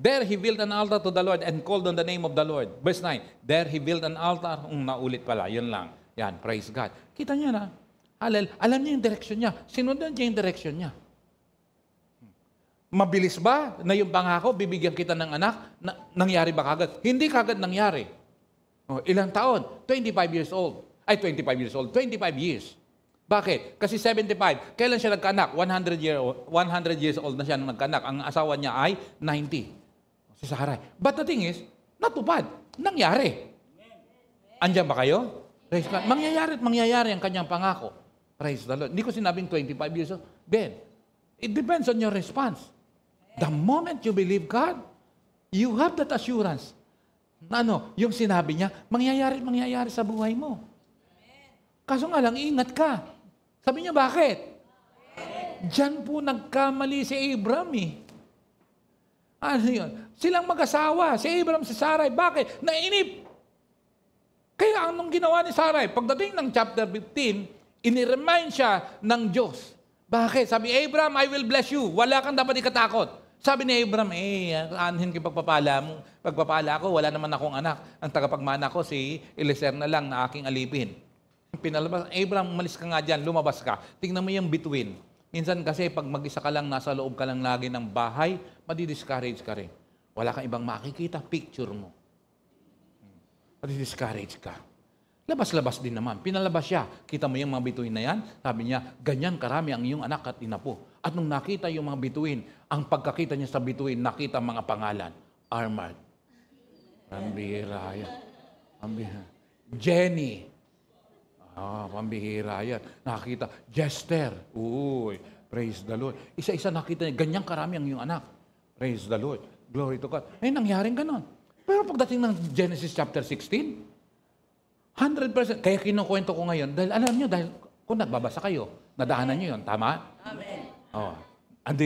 There he built an altar to the Lord and called on the name of the Lord. Verse 9. There he built an altar. Naulit pala. Yun lang. Yan. Praise God. Kita niya na. Alam niya yung direksyon niya. Sinundan niya yung direksyon niya. Mabilis ba na yung pangako, bibigyan kita ng anak? Nangyari ba kagad? Hindi kagad nangyari. Ilang taon? 25 years old. 25 years old. 25 years. Bakit? Kasi 75. Kailan siya nagkaanak? 100 years old na siya nung nagkaanak. Ang asawa niya ay 90. Si Sarai. But the thing is, natupad. Nangyari. Andiyan ba kayo? Praise God. Mangyayari at mangyayari ang kanyang pangako. Praise the Lord. Hindi ko sinabing 25 years old. Ben, it depends on your response. The moment you believe God, you have that assurance. Na yung sinabi niya, mangyayari sa buhay mo. Kaso nga lang, ingat ka. Sabi niya, bakit? Diyan po nagkamali si Abraham eh. Ano yun? Silang mag-asawa, si Abraham, si Sarai. Bakit? Nainip. Kaya anong ginawa ni Sarai? Pagdating ng chapter 15, iniremind siya ng Diyos. Bakit? Sabi, Abraham, I will bless you. Wala kang dapat ikatakot. Sabi ni Abraham, aanhin ko pagpapala mo. Pagpapala ko, wala naman akong anak. Ang tagapagmana ko, si Eliezer na lang na aking alipin. Pinalabas, Abraham, umalis ka nga dyan, lumabas ka. Tingnan mo yung between. Minsan kasi, pag mag-isa ka lang, nasa loob ka lang lagi ng bahay, madi-discourage ka rin. Wala kang ibang makikita, picture mo. Madi-discourage ka. Labas-labas din naman. Pinalabas siya. Kita mo yung mga bituin na yan? Sabi niya, ganyan karami ang iyong anak at ina po. At nung nakita yung mga bituin, ang pagkakita niya sa bituin, nakita mga pangalan. Armad. Pambihira yan. Jenny. Pambihira yan. Nakita. Jester. Uy, praise the Lord. Isa-isa nakita niya, ganyan karami ang iyong anak. Praise the Lord. Glory to God. Nangyaring ganon. Pero pagdating ng Genesis chapter 16, 100%. Kaya kinukwento ko ngayon, dahil alam nyo, dahil kung nagbabasa kayo, nadaanan nyo yun. Tama? Amen.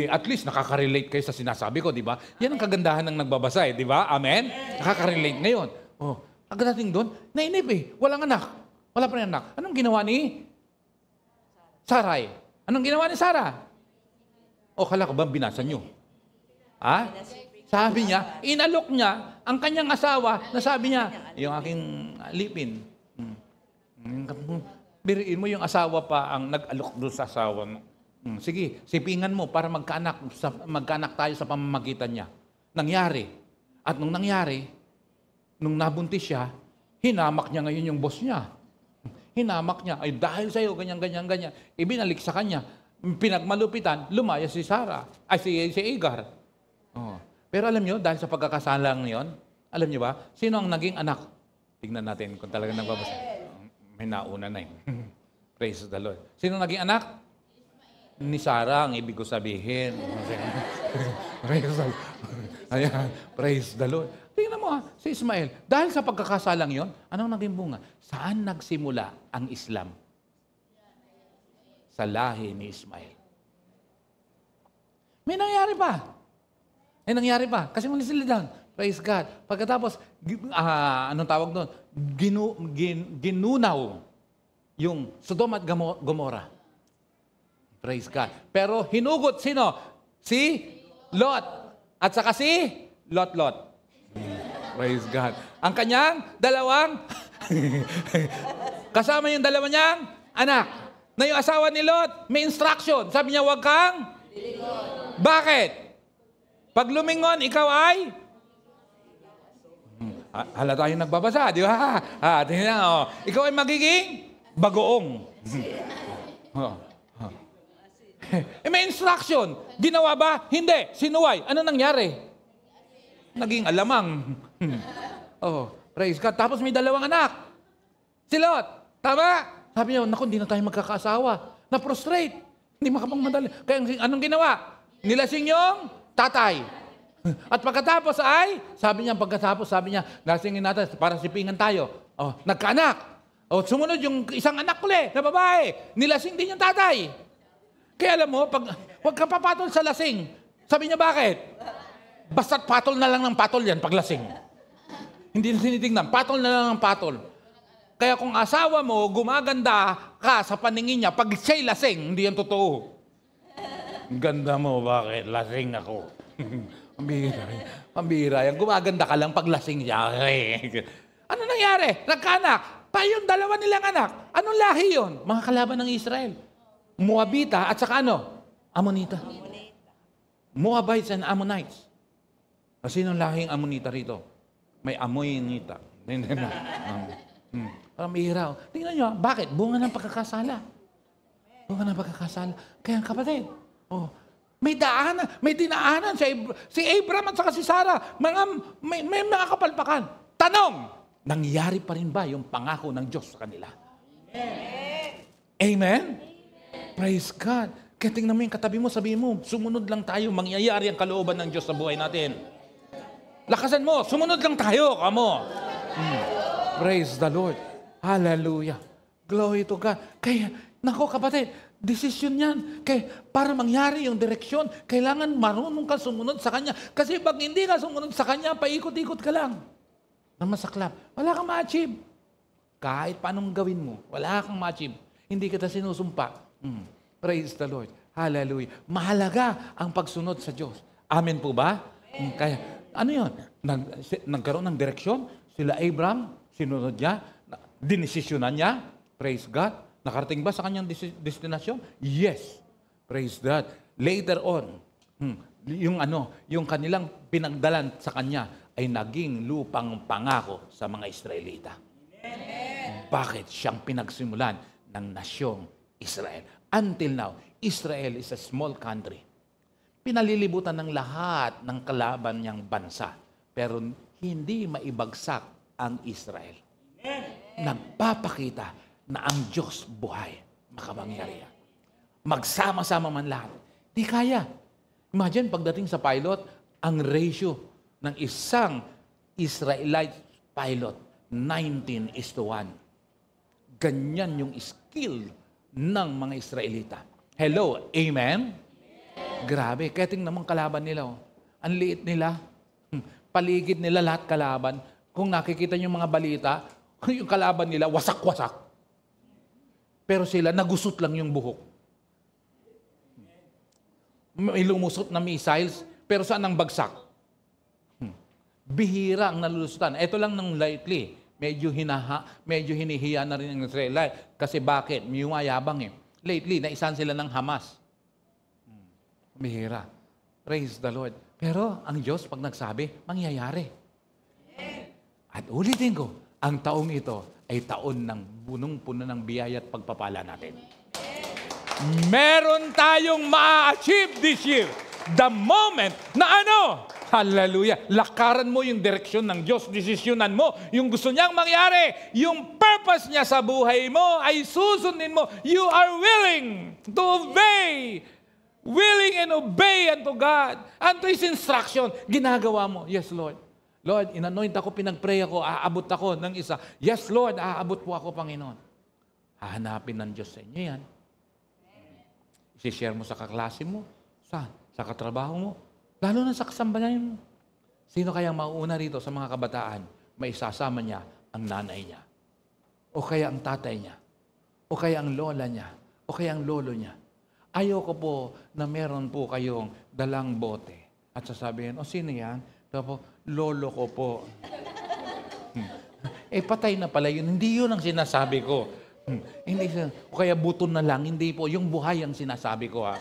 At least nakaka-relate kayo sa sinasabi ko, di ba? Yan ang kagandahan ng nagbabasa, di ba? Amen? Nakaka-relate ngayon. Pagdating doon, nainip walang anak. Wala pa rin anak. Anong ginawa ni Sarai? Anong ginawa ni Sarah? Kala ko ba binasa nyo? Sabi niya, inalok niya ang kanyang asawa na sabi niya, yung aking lipin. Biriin mo yung asawa pa ang nag-alok doon sa asawa mo. Sige, sipingan mo para magkaanak tayo sa pamamagitan niya. Nangyari. At nung nangyari, nung nabuntis siya, hinamak niya ngayon yung boss niya. Hinamak niya, ay dahil sa'yo, ganyan. Ibinalik sa kanya. Pinagmalupitan, lumaya si Sarah. Si Agar. Pero alam nyo, dahil sa pagkakasalang yon, alam nyo ba, sino ang naging anak? Tingnan natin kung talagang nagbabasa. May nauna na yun. Praise the Lord. Sino naging anak? Ni Sarah, ang ibig ko sabihin. Ayan, praise the Lord. Tingnan mo si Ismael. Dahil sa pagkakasalang yon, anong naging bunga? Saan nagsimula ang Islam? Sa lahi ni Ismael. May nangyari pa. Kasi mga sila down. Praise God. Pagkatapos, anong tawag doon? Ginunaw yung Sodom at Gomorrah. Praise God. Pero hinugot sino? Si Lot. At saka si Lot. Praise God. Ang kanyang dalawang kasama yung dalawa niyang anak. Na yung asawa ni Lot, may instruction. Sabi niya, huwag kang lilingon. Bakit? Pag lumingon, ikaw ay? Hala tayo nagbabasa, di ba? Tingnan, ikaw ay magiging bagoong. May instruction. Ginawa ba? Hindi. Sinuway. Ano nangyari? Naging alamang. Praise God. Tapos may dalawang anak. Si Lot. Tama? Sabi niya, naku, hindi na tayo magkakaasawa. Na-prostrate. Hindi makapangmadali. Kaya anong ginawa? Nilasing yung tatay. At pagkatapos sabi niya, lasingin natin para sipingan tayo. Nagkaanak. Sumunod yung isang anak ulit na babae. Nilasing din yung tatay. Kaya alam mo, huwag ka papatol sa lasing. Sabi niya, bakit? Basta't patol na lang ng patol yan pag lasing. Hindi na sinitingnan. Patol na lang ng patol. Kaya kung asawa mo, gumaganda ka sa paningin niya, pag siya'y lasing, hindi yan totoo. Ganda mo, bakit? Lasing ako. Pambihira yan. Gumaganda ka lang pag lasing siya. Ano nangyari? Nagkaanak. Yung dalawa nilang anak. Anong lahi yun? Mga kalaban ng Israel. Moabita at saka ano? Amonita. Moabites and Ammonites. Sinong lahing Ammonita rito? May amoy nita. Parang mahiraw. Tingnan nyo, bakit? Bunga ng pagkakasala. Bunga ng pagkakasala. Kaya kapatid, may daanan, may dinaanan si Abraham at saka si Sarah. May mga kapalpakan. Tanong, nangyari pa rin ba yung pangako ng Diyos sa kanila? Amen? Praise God. Kaya tingnan mo yung katabi mo, sabihin mo, sumunod lang tayo, mangyayari ang kalooban ng Diyos sa buhay natin. Lakasan mo, sumunod lang tayo, kamo. Praise the Lord. Hallelujah. Glory to God. Kaya, nako kapatid, desisyon yan. Kaya para mangyari yung direksyon, kailangan marunong ka sumunod sa Kanya. Kasi pag hindi ka sumunod sa Kanya, paikot-ikot ka lang. Na masaklap. Wala kang ma-achieve. Kahit paanong gawin mo, wala kang ma-achieve. Hindi kita sinusumpa. Praise the Lord. Hallelujah. Mahalaga ang pagsunod sa Diyos. Amen po ba? Kaya, ano yun? Nagkaroon ng direksyon. Sila Abraham, sinunod niya. Dinesisyonan niya. Praise God. Nakarating ba sa kanyang destinasyon? Yes. Praise God. Later on, yung kanilang pinagdalan sa kanya ay naging lupang pangako sa mga Israelita. Bakit siyang pinagsimulan ng nasyong Israel? Until now, Israel is a small country. Pinalilibutan ng lahat ng kalaban niyang bansa. Pero hindi maibagsak ang Israel. Nagpapakita na ang Diyos buhay, makapangyarihan. Magsama-sama man lahat. Di kaya. Imagine, pagdating sa pilot, ang ratio ng isang Israelite pilot, 19:1. Ganyan yung skill ng mga Israelita. Hello, amen? Grabe, kaya tingnan naman kalaban nila. Ang liit nila. Paligid nila lahat kalaban. Kung nakikita niyo mga balita, yung kalaban nila, wasak-wasak. Pero sila, nagusot lang yung buhok. May lumusot na missiles, pero saan ang bagsak? Bihira ang nalulusutan. Ito lang ng lightly. Medyo hinihiya na rin ang Israelite. Kasi bakit? May mayabang eh. Lately, naisan sila ng Hamas. Bihira. Praise the Lord. Pero ang Diyos, pag nagsabi, mangyayari. At ulitin ko, ang taong ito ay taon ng punong-puno ng biyaya at pagpapala natin. Meron tayong ma-achieve this year. The moment na ano? Hallelujah. Lakaran mo yung direksyon ng Diyos. Desisyonan mo yung gusto niyang mangyari. Yung purpose niya sa buhay mo ay susundin mo. You are willing to obey. Willing and obey unto God. Unto His instruction. Ginagawa mo. Yes, Lord. Lord, inanoint ako, pinag-pray ako, aabot ako ng isa. Yes, Lord, aabot po ako, Panginoon. Hahanapin ng Diyos sa inyo yan. I-share mo sa kaklase mo. Saan? Sa katrabaho mo. Lalo na sa kasambahan mo. Sino kaya mauuna rito sa mga kabataan? May isasama niya ang nanay niya. O kaya ang tatay niya. O kaya ang lola niya. O kaya ang lolo niya. Ayoko po na meron po kayong dalang bote. At sasabihin, sino yan? Tapos, lolo ko po. Patay na pala yun. Hindi yun ang sinasabi ko. Hindi o kaya buto na lang. Hindi po. Yung buhay ang sinasabi ko, ha.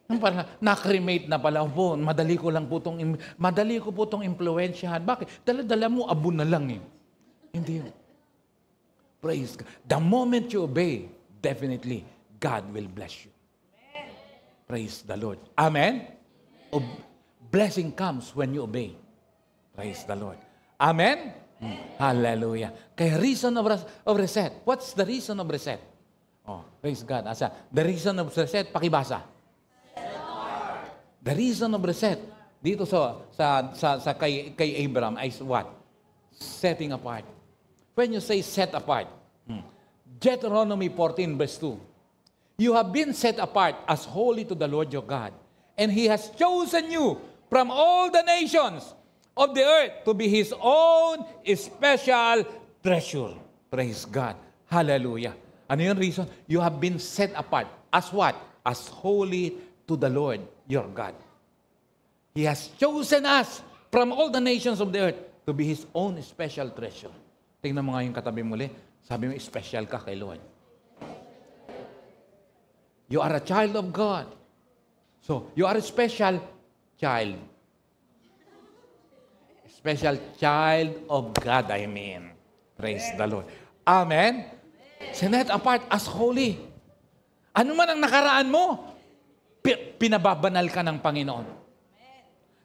Yung parang na-cremate na pala po. Madali ko po itong impluensyahan. Bakit? Dala-dala mo, abo na lang eh. Hindi yun. Praise God. The moment you obey, definitely, God will bless you. Praise the Lord. Amen? Blessing comes when you obey. Praise the Lord. Amen? Hallelujah. Kaya reason of reset. What's the reason of reset? Praise God. The reason of reset, pakibasa. The reason of reset dito sa kay Abraham is what? Setting apart. When you say set apart, Deuteronomy 14 verse 2, you have been set apart as holy to the Lord your God, and He has chosen you from all the nations of the earth to be His own special treasure. Praise God. Hallelujah. Ano yung reason? You have been set apart. As what? As holy to the Lord your God. He has chosen us from all the nations of the earth to be His own special treasure. Tingnan mo nga yung katabi muli. Sabi mo, special ka kay Lord. You are a child of God. So, you are a special child. Special child of God, I mean. Praise the Lord. Amen? Set apart as holy. Ano man ang nakaraan mo, pinababanal ka ng Panginoon.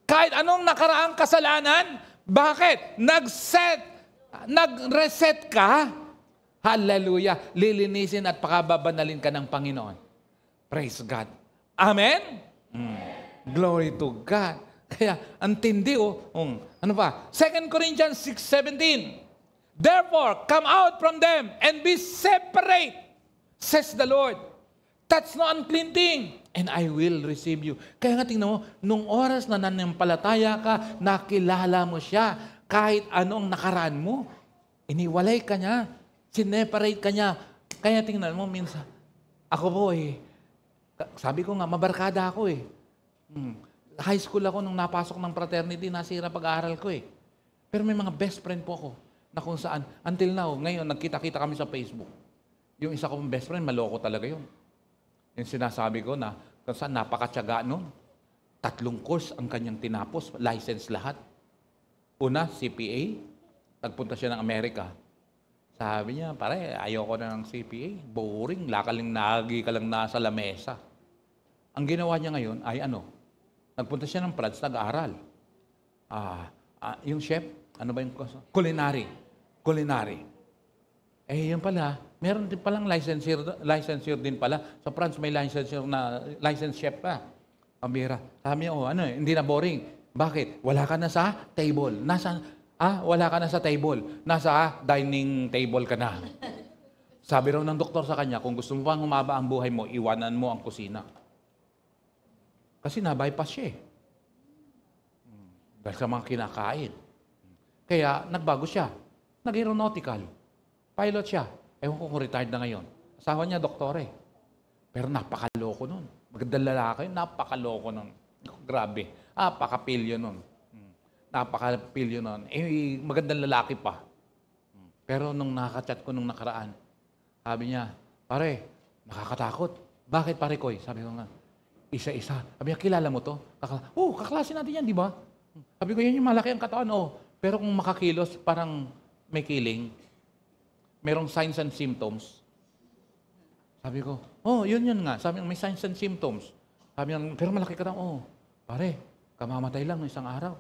Kahit anong nakaraang kasalanan, bakit? Nag-reset ka, hallelujah, lilinisin at pakababanalin ka ng Panginoon. Praise God. Amen? Glory to God. Kaya, antindi ano pa? 2 Corinthians 6:17. Therefore, come out from them and be separate, says the Lord. Touch no unclean thing, and I will receive you. Kaya nga tingnan mo, nung oras na nanampalataya ka, nakilala mo siya, kahit anong nakaraan mo, iniwalay ka niya, sineparate ka niya. Kaya tingnan mo, minsan, ako po sabi ko nga, mabarkada ako High school ako nung napasok ng fraternity, nasira pag-aaral ko Pero may mga best friend po ako na kung saan, until now, ngayon, nagkita-kita kami sa Facebook. Yung isa kong best friend, maloko talaga yun. Yung sinasabi ko na, kung saan napakatyaga nun. 3 course ang kanyang tinapos, license lahat. Una, CPA, nagpunta siya ng Amerika. Sabi niya, pare, ayoko na ng CPA, boring, lagi ka lang nasa lamesa. Ang ginawa niya ngayon ay nagpunta siya ng France, nag-aaral. Yung chef, ano ba yung culinary. Yun pala, meron din palang licensure din pala. Sa France may licensed chef pa. Pambira. Sabi niya, hindi na boring. Bakit? Wala ka na sa table. Wala ka na sa table. Nasa dining table ka na. Sabi raw ng doktor sa kanya, kung gusto mo pang humaba ang buhay mo, iwanan mo ang kusina. Kasi na-bypass siya dahil sa mga kinakain. Kaya nagbago siya. Nag-aeronautical. Pilot siya. Ewan ko kung retired na ngayon. Asawa niya, doktore. Pero napakaloko nun. Magandang lalaki, napakaloko nun. Grabe. Napakapilyo nun. Napakapilyo nun. Magandang lalaki pa. Pero nung nakaka-chat ko nung nakaraan, sabi niya, pare, nakakatakot. Bakit pare ko? Sabi ko nga, isa-isa. Sabi niya, kilala mo to? Kaklase natin yan, di ba? Sabi ko, yan yung malaki ang katawan. Pero kung makakilos, parang may killing. Merong signs and symptoms. Sabi ko, yun nga. Sabi niya, may signs and symptoms. Sabi niya, pero malaki ka daw. Pare, kamamatay lang ng isang araw.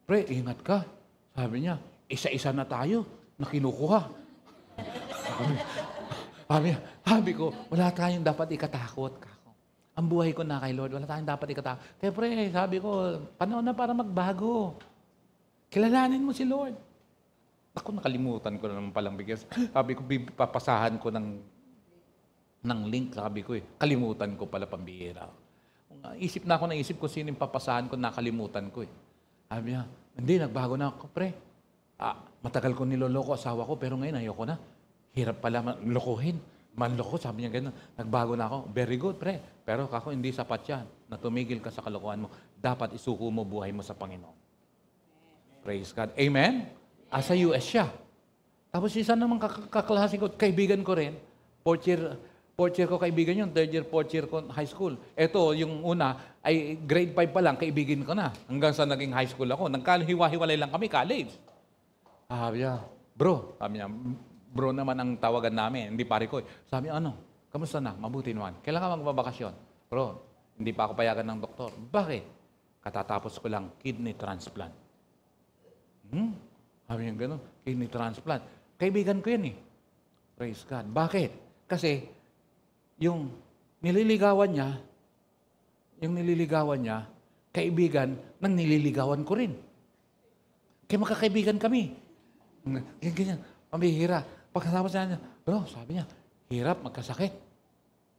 Pre, ingat ka. Sabi niya, isa-isa na tayo na kinukuha. Sabi ko, wala tayong dapat ikatakot. Ang buhay ko na kay Lord, wala tayong dapat ikatakot. Kaya pre, sabi ko, panahon na para magbago. Kilalanin mo si Lord. Ako, nakalimutan ko na naman palang bigyan. Sabi ko, papasahan ko ng link. Sabi ko, kalimutan ko pala pambihira. Isip na ako ng isip ko sino yung papasahan ko, nakalimutan ko Sabi niya, hindi, nagbago na ako, pre. Matagal ko niloloko asawa ko, pero ngayon ayoko na. Hirap pala lokohin. Manloko, sabi niya gano'n. Nagbago na ako. Very good, pre. Pero kako, hindi sapat yan. Na tumigil ka sa kalokohan mo. Dapat isuko mo buhay mo sa Panginoon. Praise God. Amen? Sa US siya. Tapos isa naman kaklase ko, kaibigan ko rin. Fourth year ko kaibigan yun. Third year, fourth year ko high school. Ito, yung una, ay grade 5 pa lang, kaibigan ko na. Hanggang sa naging high school ako. Nagkahiwa-hiwalay lang kami, college. Sabi niya, bro, bro naman ang tawagan namin, hindi pare ko. Sabi, kamusta na? Mabuti naman. Kailan ka magbabakasyon? Bro, hindi pa ako payagan ng doktor. Bakit? Katatapos ko lang kidney transplant. Sabi niya gano'n, kidney transplant. Kaibigan ko yan Praise God. Bakit? Kasi, yung nililigawan niya, kaibigan ng nililigawan ko rin. Kaya magkakaibigan kami. Ganyan, pambihira. Pagkatapos niya, bro, sabi niya, hirap, magkasakit.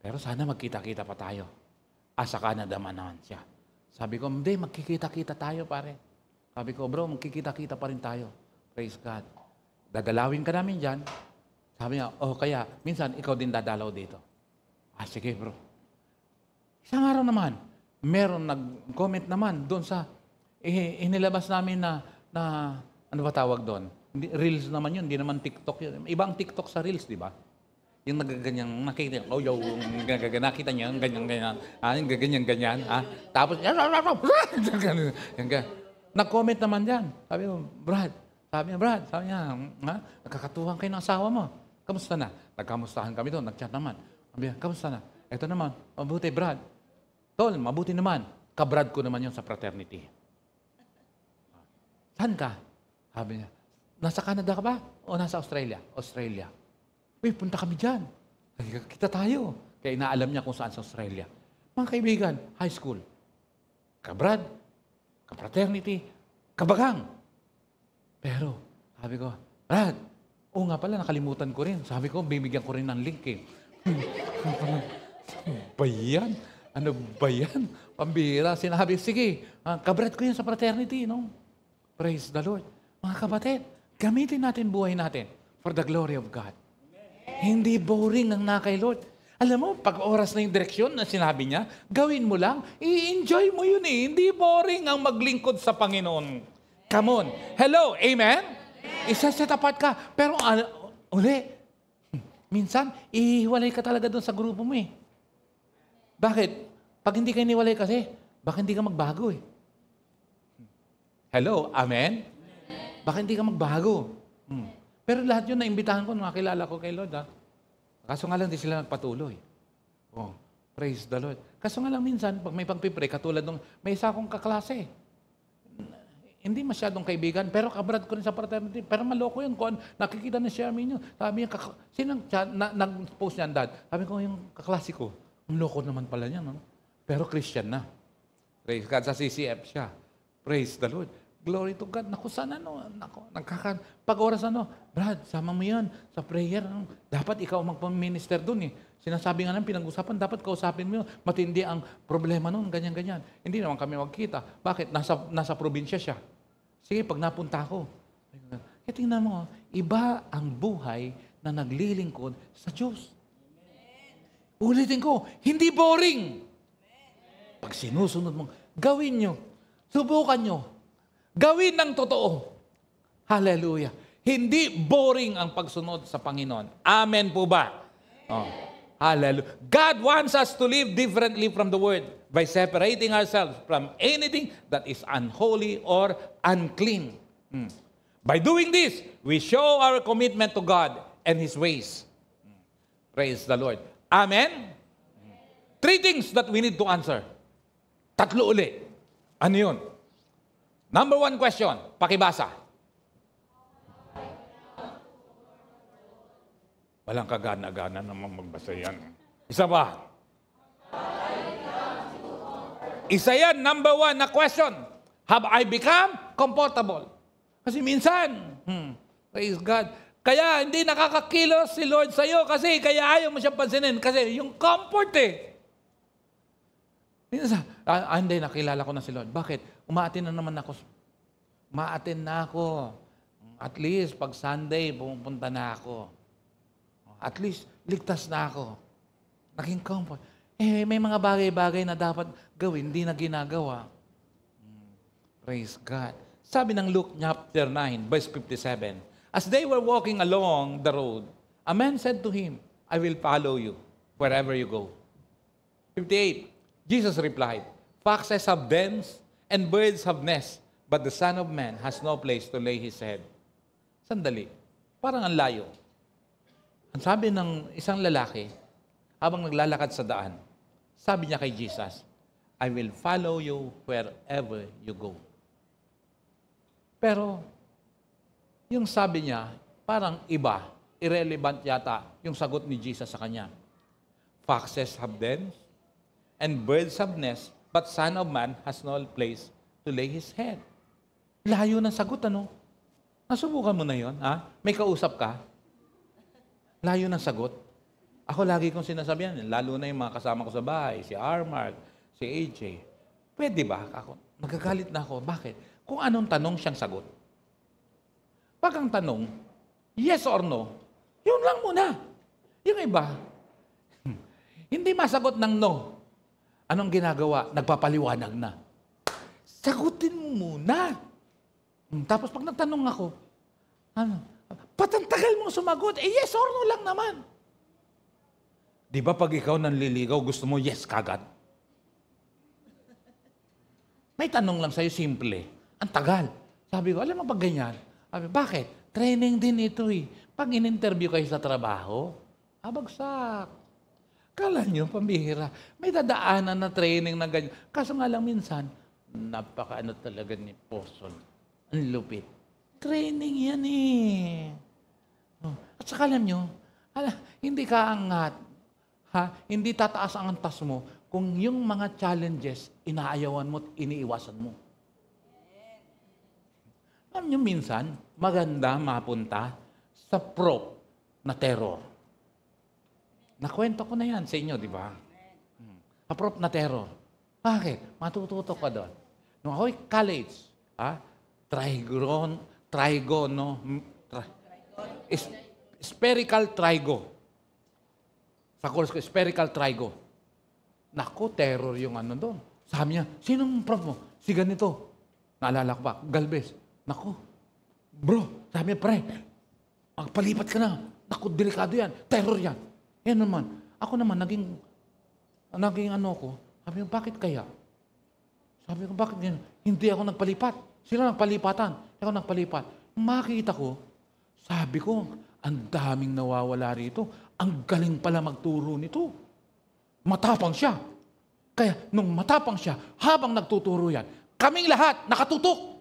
Pero sana magkita-kita pa tayo. Sa Canada man naman siya. Sabi ko, hindi, magkikita-kita tayo, pare. Sabi ko, bro, magkikita-kita pa rin tayo. Praise God. Dadalawin ka namin dyan. Sabi niya, kaya, minsan, ikaw din dadalaw dito. Sige, bro. Isang araw naman, meron nag-comment naman doon sa, inilabas namin na ano ba tawag doon? Reels naman yun, hindi naman TikTok yun. Ibang TikTok sa Reels, di ba? Yung nagaganyan, nakita niyo, nakita niyo, yung ganyan-ganyan. Yung ganyan-ganyan. Tapos, nag-comment naman dyan. Sabi ko, Brad, sabi niya, nakakatuwang kayo ng asawa mo. Kamusta na? Nagkamustahan kami doon, nag-chat naman. Sabi niya, kamusta na? Ito naman, mabuti, Brad. Tol, mabuti naman. Kabrad ko naman yun sa fraternity. Saan ka? Sabi niya, nasa Canada ka ba? O nasa Australia? Australia. Uy, punta kami dyan. Kita tayo. Kaya inaalam niya kung saan sa Australia. Mga kaibigan, high school. Kabrad, ka-fraternity, kabagang. Pero, sabi ko, Brad, oo nga pala, nakalimutan ko rin. Sabi ko, bibigyan ko rin ng link eh. Ba yan? Ano ba yan? Pambira. Sinabi, sige, kabrad ko yan sa fraternity, no? Praise the Lord. Mga kapatid, gamitin natin buhay natin for the glory of God. Hindi boring ang nakay Lord. Alam mo, pag oras na yung direksyon na sinabi niya, gawin mo lang, i-enjoy mo yun eh. Hindi boring ang maglingkod sa Panginoon. Come on. Hello, amen? Isa-set apart ka. Pero minsan, ihiwalay ka talaga doon sa grupo mo eh. Bakit? Pag hindi ka iniwalay kasi, baka hindi ka magbago eh. Hello, amen? Baka hindi ka magbago. Pero lahat yun naimbitahan ko, nakilala ko kay Lord. Kaso nga lang, di sila nagpatuloy. Oh, praise the Lord. Kaso nga lang minsan, pag may pagpipray, katulad nung may isa akong kaklase. Hindi masyadong kaibigan, pero kabrad ko rin sa fraternity. Pero maloko yun. Kung nakikita na share me nyo, sabi niya, sinang nag-post niya, Dad? Sabi ko, yung kaklase ko, ang loko naman pala niya. No? Pero Christian na. Praise God, sa CCF siya. Praise the Lord. Glory to God. Naku, sana pag oras Brad, sama mo yan sa prayer. Dapat ikaw magpang-minister dun eh. Sinasabi nga lang, pinag-usapan, dapat kausapin mo yun. Matindi ang problema nun, ganyan-ganyan. Hindi naman kami magkita. Bakit? Nasa probinsya siya. Sige, pag napunta ako. Kaya tingnan mo, iba ang buhay na naglilingkod sa Diyos. Ulitin ko, hindi boring. Pag sinusunod mo, gawin nyo. Subukan nyo. Gawin ng totoo. Hallelujah. Hindi boring ang pagsunod sa Panginoon. Amen po ba? Oh. Hallelujah. God wants us to live differently from the Word by separating ourselves from anything that is unholy or unclean. By doing this, we show our commitment to God and His ways. Praise the Lord. Amen? 3 things that we need to answer. 3 uli. Ano yun? Number 1 question, pakibasa. Walang kagana-gana namang magbasa yan. Isa ba? Isa yan, number 1 na question. Have I become comfortable? Kasi minsan, praise God, kaya hindi nakakakilos si Lord sa'yo kasi kaya ayaw mo siyang pansinin kasi yung comfort eh. Minsan, hindi, nakilala ko na si Lord. Bakit? Umaatin na ako. At least, pag Sunday, pumunta na ako. At least, ligtas na ako. Naging comfort. May mga bagay-bagay na dapat gawin, hindi na ginagawa. Praise God. Sabi ng Luke chapter 9, verse 57, as they were walking along the road, a man said to him, I will follow you wherever you go. 58, Jesus replied, foxes have dens and birds have nests, but the Son of Man has no place to lay His head. Sandali. Parang ang layo. Ang sabi ng isang lalaki, habang naglalakad sa daan, sabi niya kay Jesus, I will follow you wherever you go. Pero, yung sabi niya, parang iba, irrelevant yata yung sagot ni Jesus sa kanya. Foxes have dens, and birds have nests, but Son of Man has no place to lay His head. Layo ng sagot, ano? Nasubukan mo na yon, ha? May kausap ka? Layo ng sagot. Ako lagi kong sinasabihan, lalo na yung mga kasama ko sa bahay, si Armark, si AJ. Pwede ba? Ako, nagagalit na ako. Bakit? Kung anong tanong siyang sagot. Pag ang tanong, yes or no, yun lang muna. Yung iba, hindi masagot ng no. Anong ginagawa? Nagpapaliwanag na. Sagutin mo muna. Tapos pag nagtanong ako, patang tagal mong sumagot, yes or no lang naman. Di ba pag ikaw nanliligaw, gusto mo yes kagad? May tanong lang sa'yo, simple. Ang tagal. Sabi ko, alam mo pag ganyan? Sabi, bakit? Training din ito eh. Pag in-interview kayo sa trabaho, abagsak. Kala nyo, pambihira. May dadaanan na training na ganyan. Kaso nga lang minsan, napaka-ano talaga ni Posol. Ang lupit. Training yan eh. At saka alam nyo, hindi ka angat. Hindi tataas ang antas mo kung yung mga challenges, inaayawan mo at iniiwasan mo. Alam nyo minsan, maganda mapunta sa prop na terror. Nakwento ko na yan sa inyo, di ba? Prop na terror. Bakit? Matututo ka doon. Nung ako'y college, spherical trigo. Sa course ko, spherical trigo. Naku, terror yung ano doon. Sabi niya, sinong prof mo? Si ganito. Naalala ko pa, Galvez. Naku, bro, sabi niya, pre, magpalipat ka na. Naku, delikado yan. Terror yan. Yan naman. Ako naman, naging ano ko. Sabi niya, bakit kaya? Sabi ko, bakit ganyan? Hindi ako nagpalipat. Sila nagpalipatan. Ako nagpalipat. Makita ko, sabi ko, ang daming nawawala rito. Ang galing pala magturo nito. Matapang siya. Kaya nung matapang siya, habang nagtuturo yan, kaming lahat nakatutok.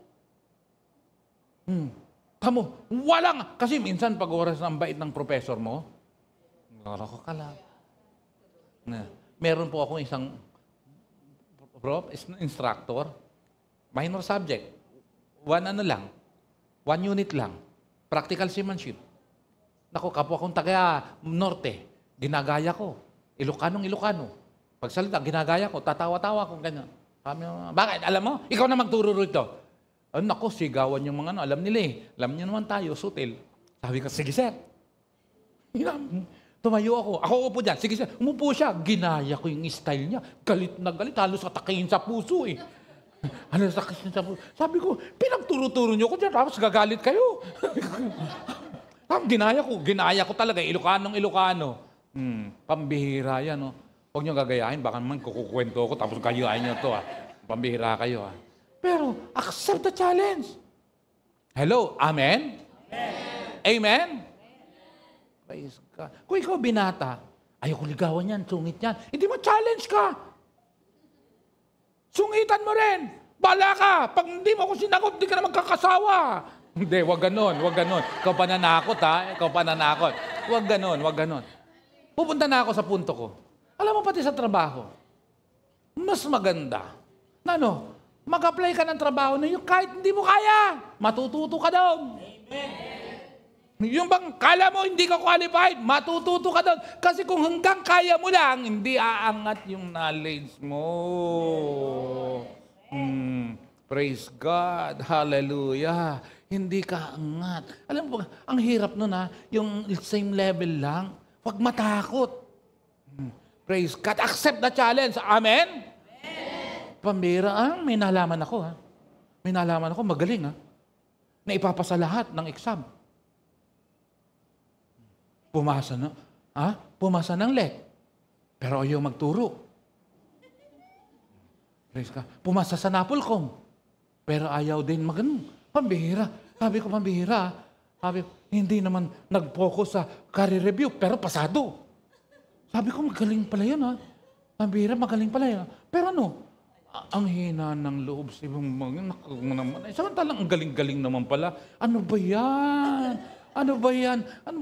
Tamo, walang, kasi minsan pag oras ng bait ng professor mo, ko ka lang. Meron po akong isang instructor, minor subject, one unit lang, practical seamanship. Naku, kapwa kong taga Norte, ginagaya ko. Ilocano. Pagsalita, ginagaya ko, tatawa-tawa ko, ganyan. Bakit? Alam mo? Ikaw na magturo rito. Naku, sigawan yung mga alam nila eh. Alam niyo naman tayo, sutil. Sabi ko, sige sir. Tumayo ako. Ako upo dyan. Sige sir. Umupo siya. Ginaya ko yung style niya. Galit na galit. Halos katakihin sa puso eh. Halos katakihin sa puso. Sabi ko, pinagturo-turo niyo ko dyan. Tapos gagalit kayo. Ginaya ko talaga. Ilocano. Pambihira yan, no? Huwag niyo gagayahin, baka naman kukukwento ko, tapos gayahin niyo to, Pambihira kayo, Pero, accept the challenge. Hello? Amen? Amen? Praise God. Kung ikaw binata, ayoko ligawan yan, sungit yan. Hindi mo challenge ka. Sungitan mo rin. Bala ka. Pag hindi mo ako sinagot, hindi ka na magkakasawa. Hindi, wag ganon. Ikaw pananakot, Wag ganon. Pupunta na ako sa punto ko. Alam mo, pati sa trabaho, mas maganda na mag-apply ka ng trabaho na yung kahit hindi mo kaya, matututo ka doon. Amen. Yung bang kala mo hindi ka qualified, matututo ka doon. Kasi kung hanggang kaya mo lang, hindi aangat yung knowledge mo. Praise God. Hallelujah. Hindi ka angat. Alam mo, ang hirap nun yung same level lang. Huwag matakot. Praise God. Accept the challenge. Amen? Pambira, may nalaman ako. May nalaman ako, magaling. Na ipapasa lahat ng exam. Pumasa na. Pumasa ng LEC. Pero ayaw magturo. Praise God. Pumasa sa Napolcom. Pero ayaw din Pambira. Sabi ko, hindi naman nag-focus sa career review, pero pasado. Sabi ko, magaling pala yun, Pambira, magaling pala yun. Pero ang hina ng loob sa ibang mga, samantalang ang galing-galing naman pala. Ano ba yan? Ano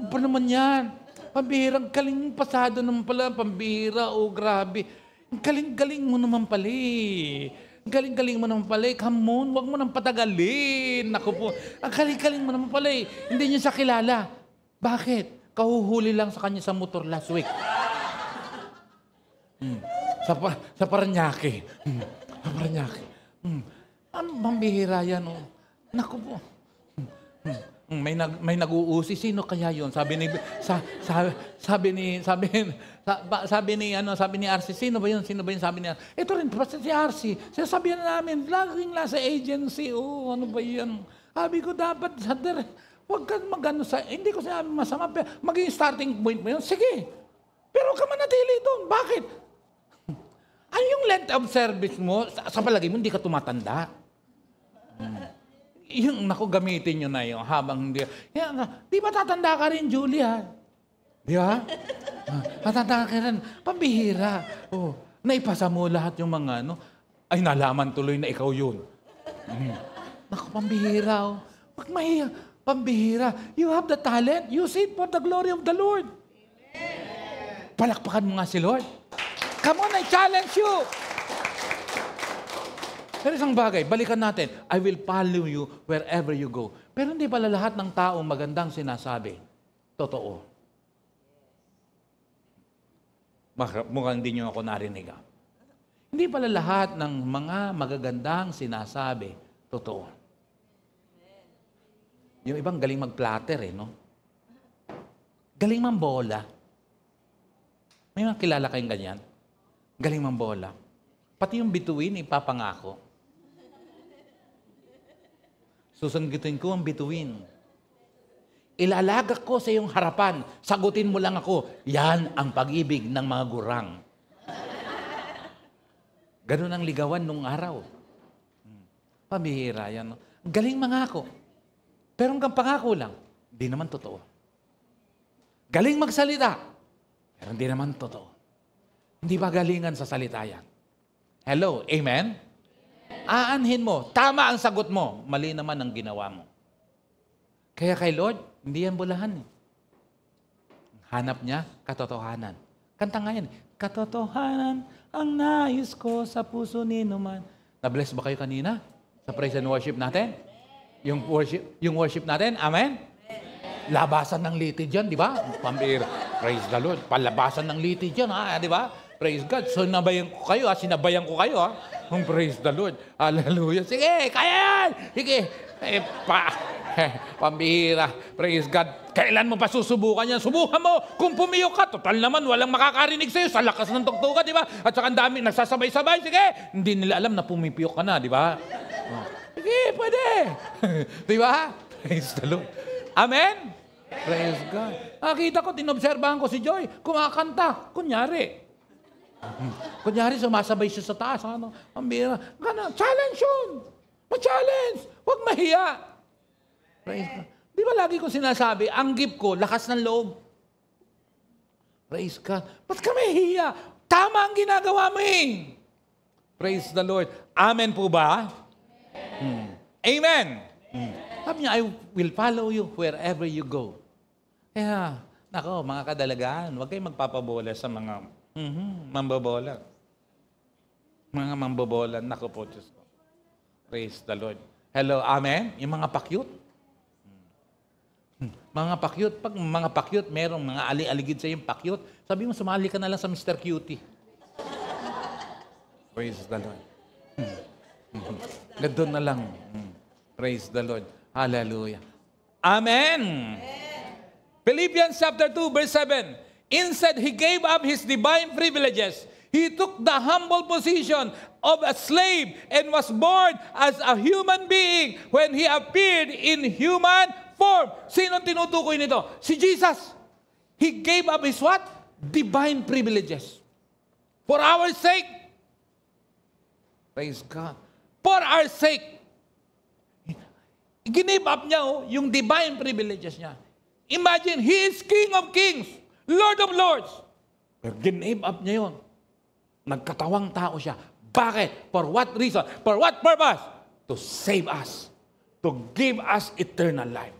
ba naman yan? Pambira, ang galing pasado naman pala. Pambira, grabe. Ang galing-galing mo naman pala Ang galing-galing mo naman pala Come on, huwag mo nang patagalin. Naku po. Ang galing-galing mo naman pala Hindi niya siya kilala. Bakit? Kahuhuli lang sa kanya sa motor last week. Sa Paranaque. Sa Paranaque. Ano pambihira yan, Naku po. May nag-uusi. Sino kaya yun? Sabi ni RC, sino ba yun? Sabi niya, ito rin, si RC. Sasabihan namin, laging nasa agency. Ano ba yan? Sabi ko, dapat, huwag ka hindi ko sinabi masama, pero maging starting point mo yun. Sige. Pero ka manatili doon. Bakit? Ay, yung length of service mo, sa palagay mo, hindi ka tumatanda. Yung, naku, gamitin nyo na yung habang hindi. Yan, di ba tatanda ka rin, Julia? Di ba? Tatanda ka rin. Pambihira. Oh, naipasa mo lahat yung mga ano. Ay, nalaman tuloy na ikaw yun. Naku, pambihira. Oh. Wag mahiya. Pambihira. You have the talent. Use it for the glory of the Lord. Palakpakan mo nga si Lord. Come on, I challenge you. Pero isang bagay, balikan natin. I will follow you wherever you go. Pero hindi pala lahat ng tao magandang sinasabi. Totoo. Mukhang hindi nyo ako narinig. Hindi pala lahat ng mga magagandang sinasabi. Totoo. Yung ibang galing mag-platter no? Galing mambola. May mga kilala kayong ganyan? Galing mambola. Pati yung bituin, ipapangako. Susunggitin ko ang bituin. Ilalagak ko sa iyong harapan. Sagutin mo lang ako. Yan ang pag-ibig ng mga gurang. Ganun ang ligawan nung araw. Pambihira yan. No? Galing mangako. Pero hanggang pangako lang, hindi naman totoo. Galing magsalita. Pero hindi naman totoo. Hindi ba galingan sa salita yan? Hello, amen? Aanhin mo, tama ang sagot mo, mali naman ang ginawa mo. Kaya kay Lord, hindi yan bulahan. Hanap niya, katotohanan. Kanta nga yan, katotohanan ang nais ko sa puso ni numan. Na-bless ba kayo kanina? Sa praise and worship natin? Yung worship natin, amen? Labasan ng litid yan, di ba? Pambira. Praise the Lord. Palabasan ng litid yan, di ba? Praise God. So, sinabayan ko kayo, Praise the Lord. Hallelujah. Sige, kaya yan! Sige. Pambira. Praise God. Kailan mo pa susubukan yan? Subukan mo. Kung pumiyok ka, total naman, walang makakarinig sa'yo sa lakas ng tugtugan, di ba? At saka ang dami, nagsasabay-sabay. Sige. Hindi nila alam na pumipiyok ka na, di ba? Sige, pwede. Di ba? Praise the Lord. Amen? Praise God. Nakita ko, tinobserbahan ko si Joy. Kumakanta. Kunyari, sumasabay siya sa taas. Ang bira. Challenge yun. Ma-challenge. Huwag mahiya. Praise God. Di ba lagi ko sinasabi, ang gift ko, lakas ng loob. Praise God. Ba't ka mahiya? Tama ang ginagawa mo Praise the Lord. Amen po ba? Amen. Sabi niya, I will follow you wherever you go. Kaya, nako, mga kadalagaan, huwag kayong magpapabola sa mga mambobola. Mga mambobola, nako po, Diyos ko. Praise the Lord. Hello, amen? Yung mga pakyut. Mga pakyut, pag mga pakyut, merong mga ali-aligid sa yung pakyut, sabi mo, sumali ka na lang sa Mr. Cutie. Praise the Lord. Doon na lang. Praise the Lord. Hallelujah. Amen. Philippians chapter 2, verse 7. Instead, He gave up His divine privileges. He took the humble position of a slave and was born as a human being when He appeared in human form. Sino tinutukoy nito? Si Jesus. He gave up His what? Divine privileges. For our sake. Praise God. For our sake. Give up niya yung divine privileges niya. Imagine, He is King of Kings, Lord of Lords. Pero give up niya yun. Nagkatawang tao siya. Bakit? For what reason? For what purpose? To save us. To give us eternal life.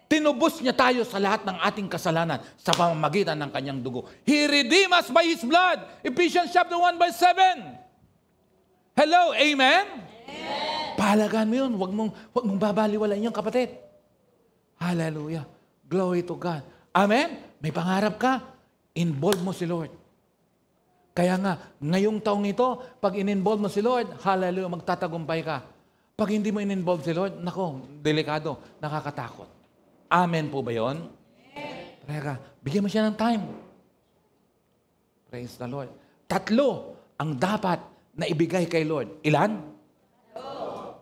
Tinubos niya tayo sa lahat ng ating kasalanan sa pamamagitan ng kanyang dugo. He redeemed us by His blood. Ephesians chapter 1 verse 7. Hello, amen? Pahalagaan mo yun. Huwag mong babaliwalain yung kapatid. Hallelujah. Glory to God. Amen? May pangarap ka, involve mo si Lord. Kaya nga, ngayong taong ito, pag in-involve mo si Lord, hallelujah, magtatagumpay ka. Pag hindi mo in-involve si Lord, nako, delikado, nakakatakot. Amen po ba yun? Kaya bigyan mo siya ng time. Praise the Lord. 3 ang dapat na ibigay kay Lord. Ilan?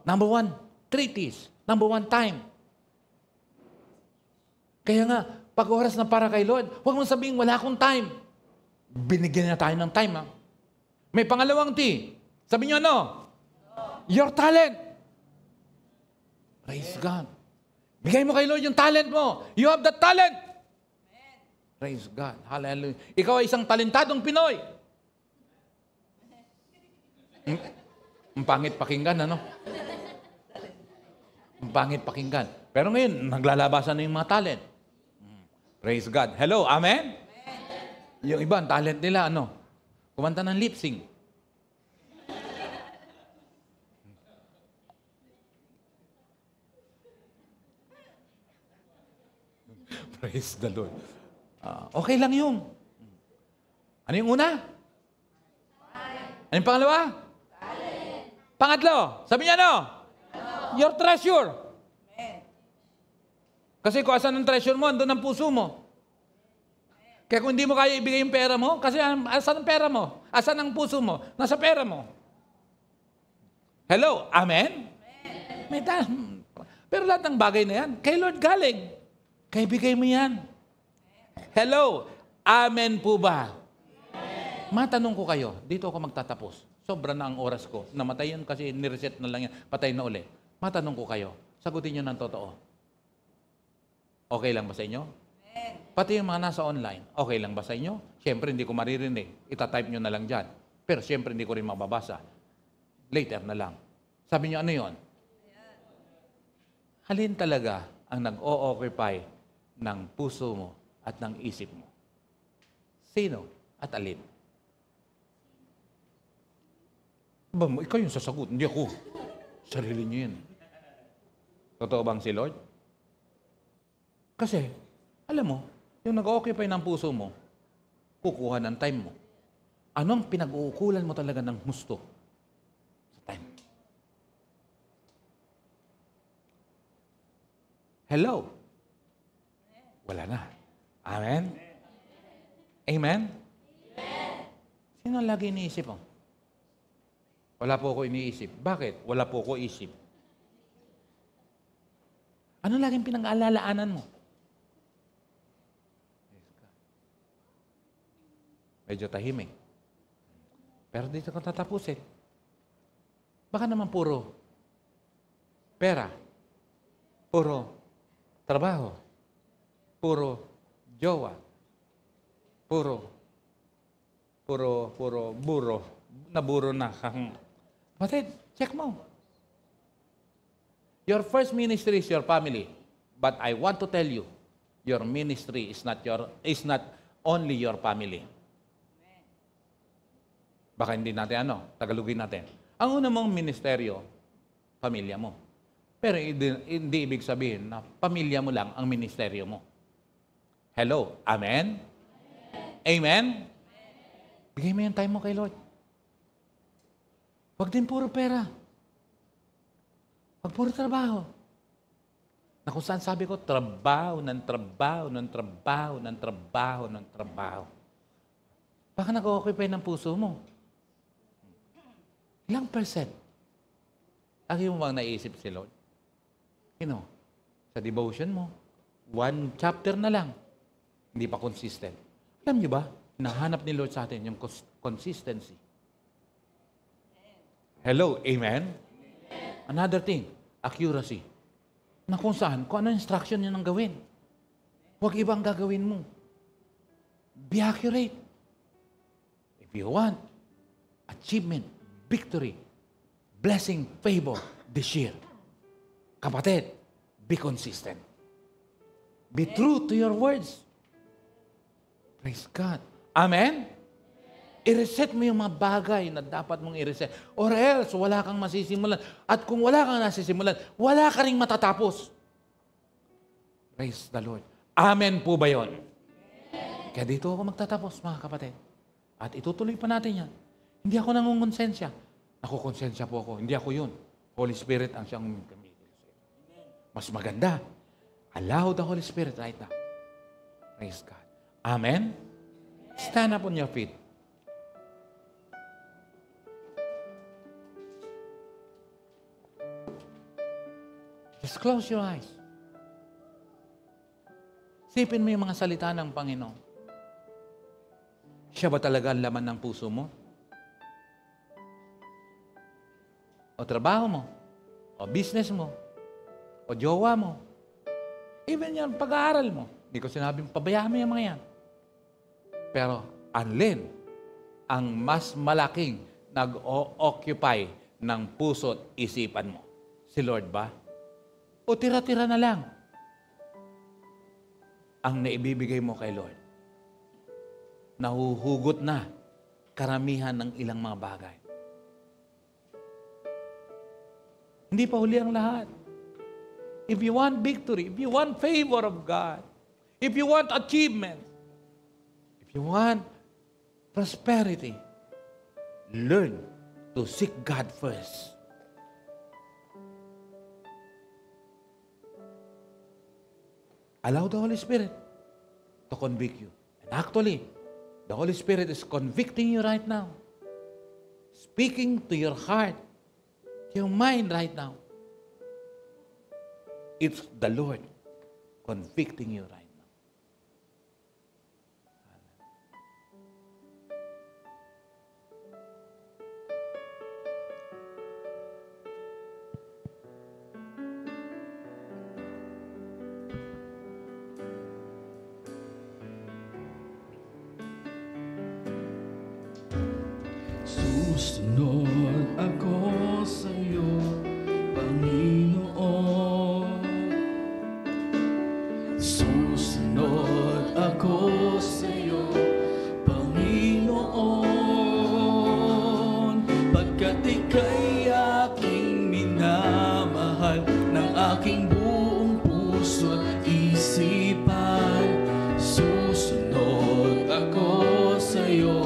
Number 1, 3 T's. Number 1, time. Kaya nga, Pag oras na para kay Lord, huwag mong sabihin, wala akong time. Binigyan na tayo ng time, ha? May pangalawang T. Sabi niyo ano? Your talent. Praise God. Bigay mo kay Lord yung talent mo. You have the talent. Praise God. Hallelujah. Ikaw ay isang talentadong Pinoy. Ang pangit pakinggan, ano? Ang pangit pakinggan. Pero ngayon, naglalabasan na yung mga talent. Praise God. Hello, amen? Yung iba, ang talent nila, ano? Kumanta ng lip sync. Praise the Lord. Okay lang yun. Ano yung una? Ano yung pangalawa? Pangatlo, sabi niya ano? Your treasure. Kasi kung asan ang treasure mo, andun ang puso mo. Kaya kung hindi mo kaya ibigay yung pera mo, kasi asan ang pera mo? Asan ang puso mo? Nasa pera mo. Hello? Amen? May pero lahat ng bagay na yan, kay Lord galing. Kaya bigay mo yan. Hello? Amen po ba? Matanong ko kayo, dito ako magtatapos. Sobra na ang oras ko. Namatay yan kasi nireset na lang yan. Patay na uli. Matanong ko kayo, sagutin nyo ng totoo. Okay lang ba sa inyo? Pati yung mga nasa online, okay lang ba sa inyo? Siyempre, hindi ko maririnig. Itatype nyo na lang dyan. Pero siyempre, hindi ko rin mababasa. Later na lang. Sabi nyo, ano yon? Halin talaga ang nag-o-occupy ng puso mo at ng isip mo? Sino at alin? Ikaw yung sasagot, hindi ako. Sarili nyo yun. Totoo bang si Lord? Kasi, alam mo, yung nag-occupy ng puso mo, kukuha ng time mo. Anong pinag-uukulan mo talaga ng gusto sa time? Hello? Wala na. Amen? Amen? Sino lagi iniisip mo? Wala po ako iniisip. Bakit? Wala po ako isip. Ano laging pinag-aalalaanan mo? Medyo tahimik. Pero dito ko tatapusin. Baka naman puro pera, puro trabaho, puro jowa, puro buro, naburo na kang. Batid, check mo. Your first ministry is your family. But I want to tell you, your ministry is not only your family. Baka hindi natin tagalugin natin. Ang una mong ministeryo, pamilya mo. Pero hindi ibig sabihin na pamilya mo lang ang ministeryo mo. Hello? Amen? Amen? Bigay mo yung time mo kay Lord. Huwag din puro pera. Huwag puro trabaho. Na kung saan sabi ko, trabaho ng trabaho, ng trabaho, ng trabaho, ng trabaho. Baka nag-occupy ng puso mo. Ilang percent? Lagi mo bang naisip si Lord? Sa devotion mo, 1 chapter na lang. Hindi pa consistent. Alam niyo ba, nahanap ni Lord sa atin yung consistency. Hello, amen? Another thing, accuracy. Na kung saan, kung ano instruction niya nang gawin. Huwag ibang gagawin mo. Be accurate. If you want achievement, victory, blessing, favor this year. Kapatid, be consistent. Be true to your words. Praise God. Amen? I-reset mo yung mga bagay na dapat mong i-reset. Or else, wala kang masisimulan. At kung wala kang nasisimulan, wala ka rin matatapos. Praise the Lord. Amen po ba yun? Kaya dito ako magtatapos, mga kapatid. At itutuloy pa natin yan. Hindi ako nangungonsensya. Nakukonsensya po ako. Hindi ako yun. Holy Spirit ang siyang gamitin. Mas maganda. Allow the Holy Spirit right now. Praise God. Amen? Stand up on your feet. Just close your eyes. Isipin mo yung mga salita ng Panginoon. Siya ba talaga ang laman ng puso mo? O trabaho mo? O business mo? O jowa mo? Even yan, pag-aaral mo. Hindi ko sinabing pabayaan mo yung mga yan. Pero, alin ang mas malaking nag-occupy ng puso at isipan mo? Si Lord ba? O tira-tira na lang ang naibibigay mo kay Lord? Nahuhugot na karamihan ng ilang mga bagay. Hindi pa huli ang lahat. If you want victory, if you want favor of God, if you want achievement, if you want prosperity, learn to seek God first. Allow the Holy Spirit to convict you. And actually, the Holy Spirit is convicting you right now. Speaking to your heart, to your mind right now. It's the Lord convicting you right now. Susunod ako sa iyo, Panginoon. Susunod ako sa iyo, Panginoon. Pagkat ika'y aking minamahal ng aking buong puso at isipan. Susunod ako sa iyo,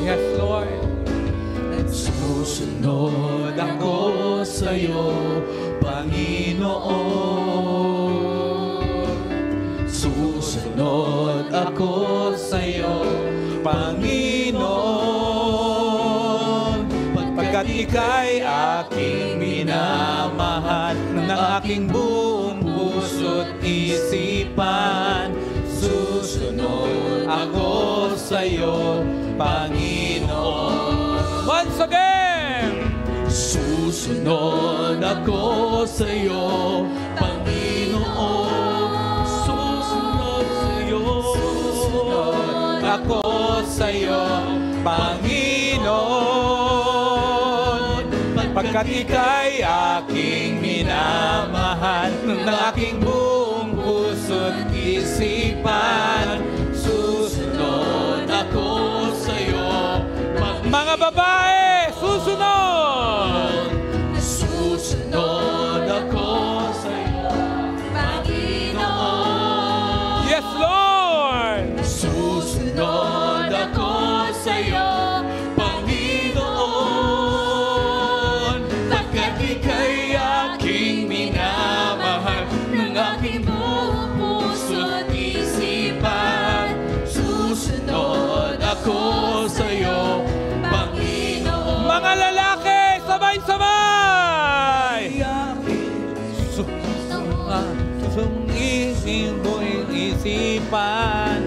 Yes, Lord. Susunod ako sa iyo, Panginoon. Susunod ako sa iyo, Panginoon. Pagkat ika'y aking minamahal ng aking buong puso't isipan. Susunod ako sa iyo, Panginoon. Once again. Susunod ako sa iyo, Panginoon. Susunod sa iyo. Susunod ako sa iyo, Panginoon. Pagkat ika'y aking minamahal ng aking buong puso't isipan. Susunod ako sa iyo, Mga babae, susunod! Susunod ako sa iyo, Panginoon. Yes, Lord! Susunod ako sa iyo, Panginoon. Pagkat ika'y aking minamahal ng aking buong puso't isipan. Susunod ako sa iyo, Panginoon. Mga lalaki, sabay-sabay! Susungin mo'y isipan.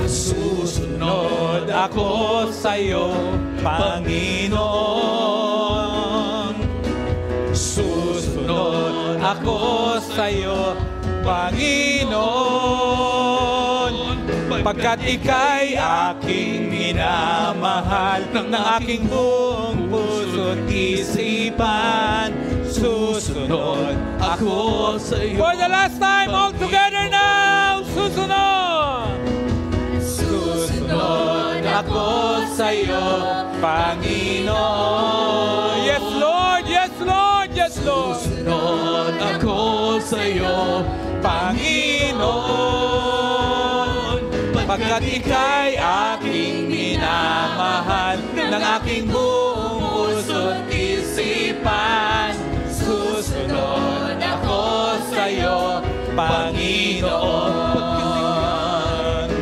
Susunod ako sa'yo, Panginoon. Susunod ako sa'yo, Panginoon. Pagkat ika'y aking minamahal ng aking buong puso't isipan. Susunod Ako sa iyo. For the last time, all together now, susunod! Susunod ako sa iyo, Panginoon. Yes, Lord! Yes, Lord! Yes, Lord! Susunod ako sa iyo, Panginoon. Pagkat ika'y aking minamahal ng aking buong puso't isipan. Susunod ako sa iyo, Panginoon.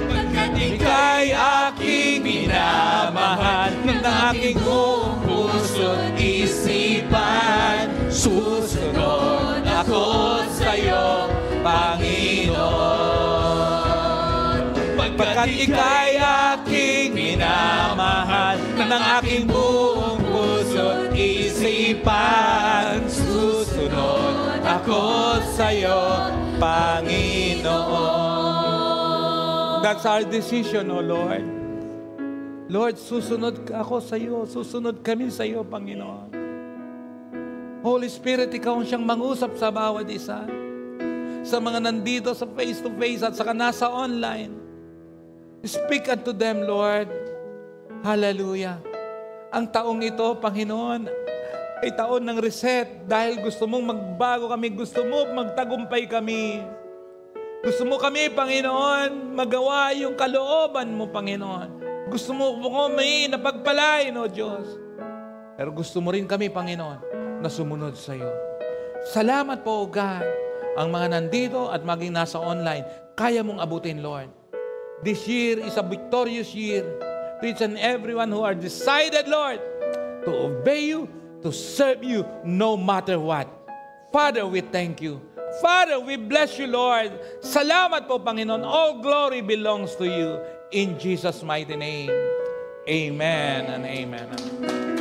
Pagkat ika'y aking minamahal ng aking buong puso't isipan. Susunod ako sa iyo, Panginoon. Pagkat ika'y aking minamahal ng aking buong puso't isipan. Susunod ako sa'yo, Panginoon. That's our decision, O Lord. Lord, susunod ako sa iyo. Susunod kami sa iyo, Panginoon. Holy Spirit, ikaw ang siyang mangusap sa bawat isa. Sa mga nandito sa face-to-face at saka nasa online. Speak unto them, Lord. Hallelujah. Ang taong ito, Panginoon, ay taon ng reset dahil gusto mong magbago kami, gusto mo magtagumpay kami. Gusto mo kami, Panginoon, magawa yung kalooban mo, Panginoon. Gusto mo kami napagpalain, O Diyos. Pero gusto mo rin kami, Panginoon, na sumunod sa iyo. Salamat po, O God. Ang mga nandito at maging nasa online, kaya mong abutin, Lord. This year is a victorious year to each and everyone who are decided, Lord, to obey you, to serve you no matter what. Father, we thank you. Father, we bless you, Lord. Salamat po, Panginoon. All glory belongs to you. In Jesus' mighty name. Amen and amen.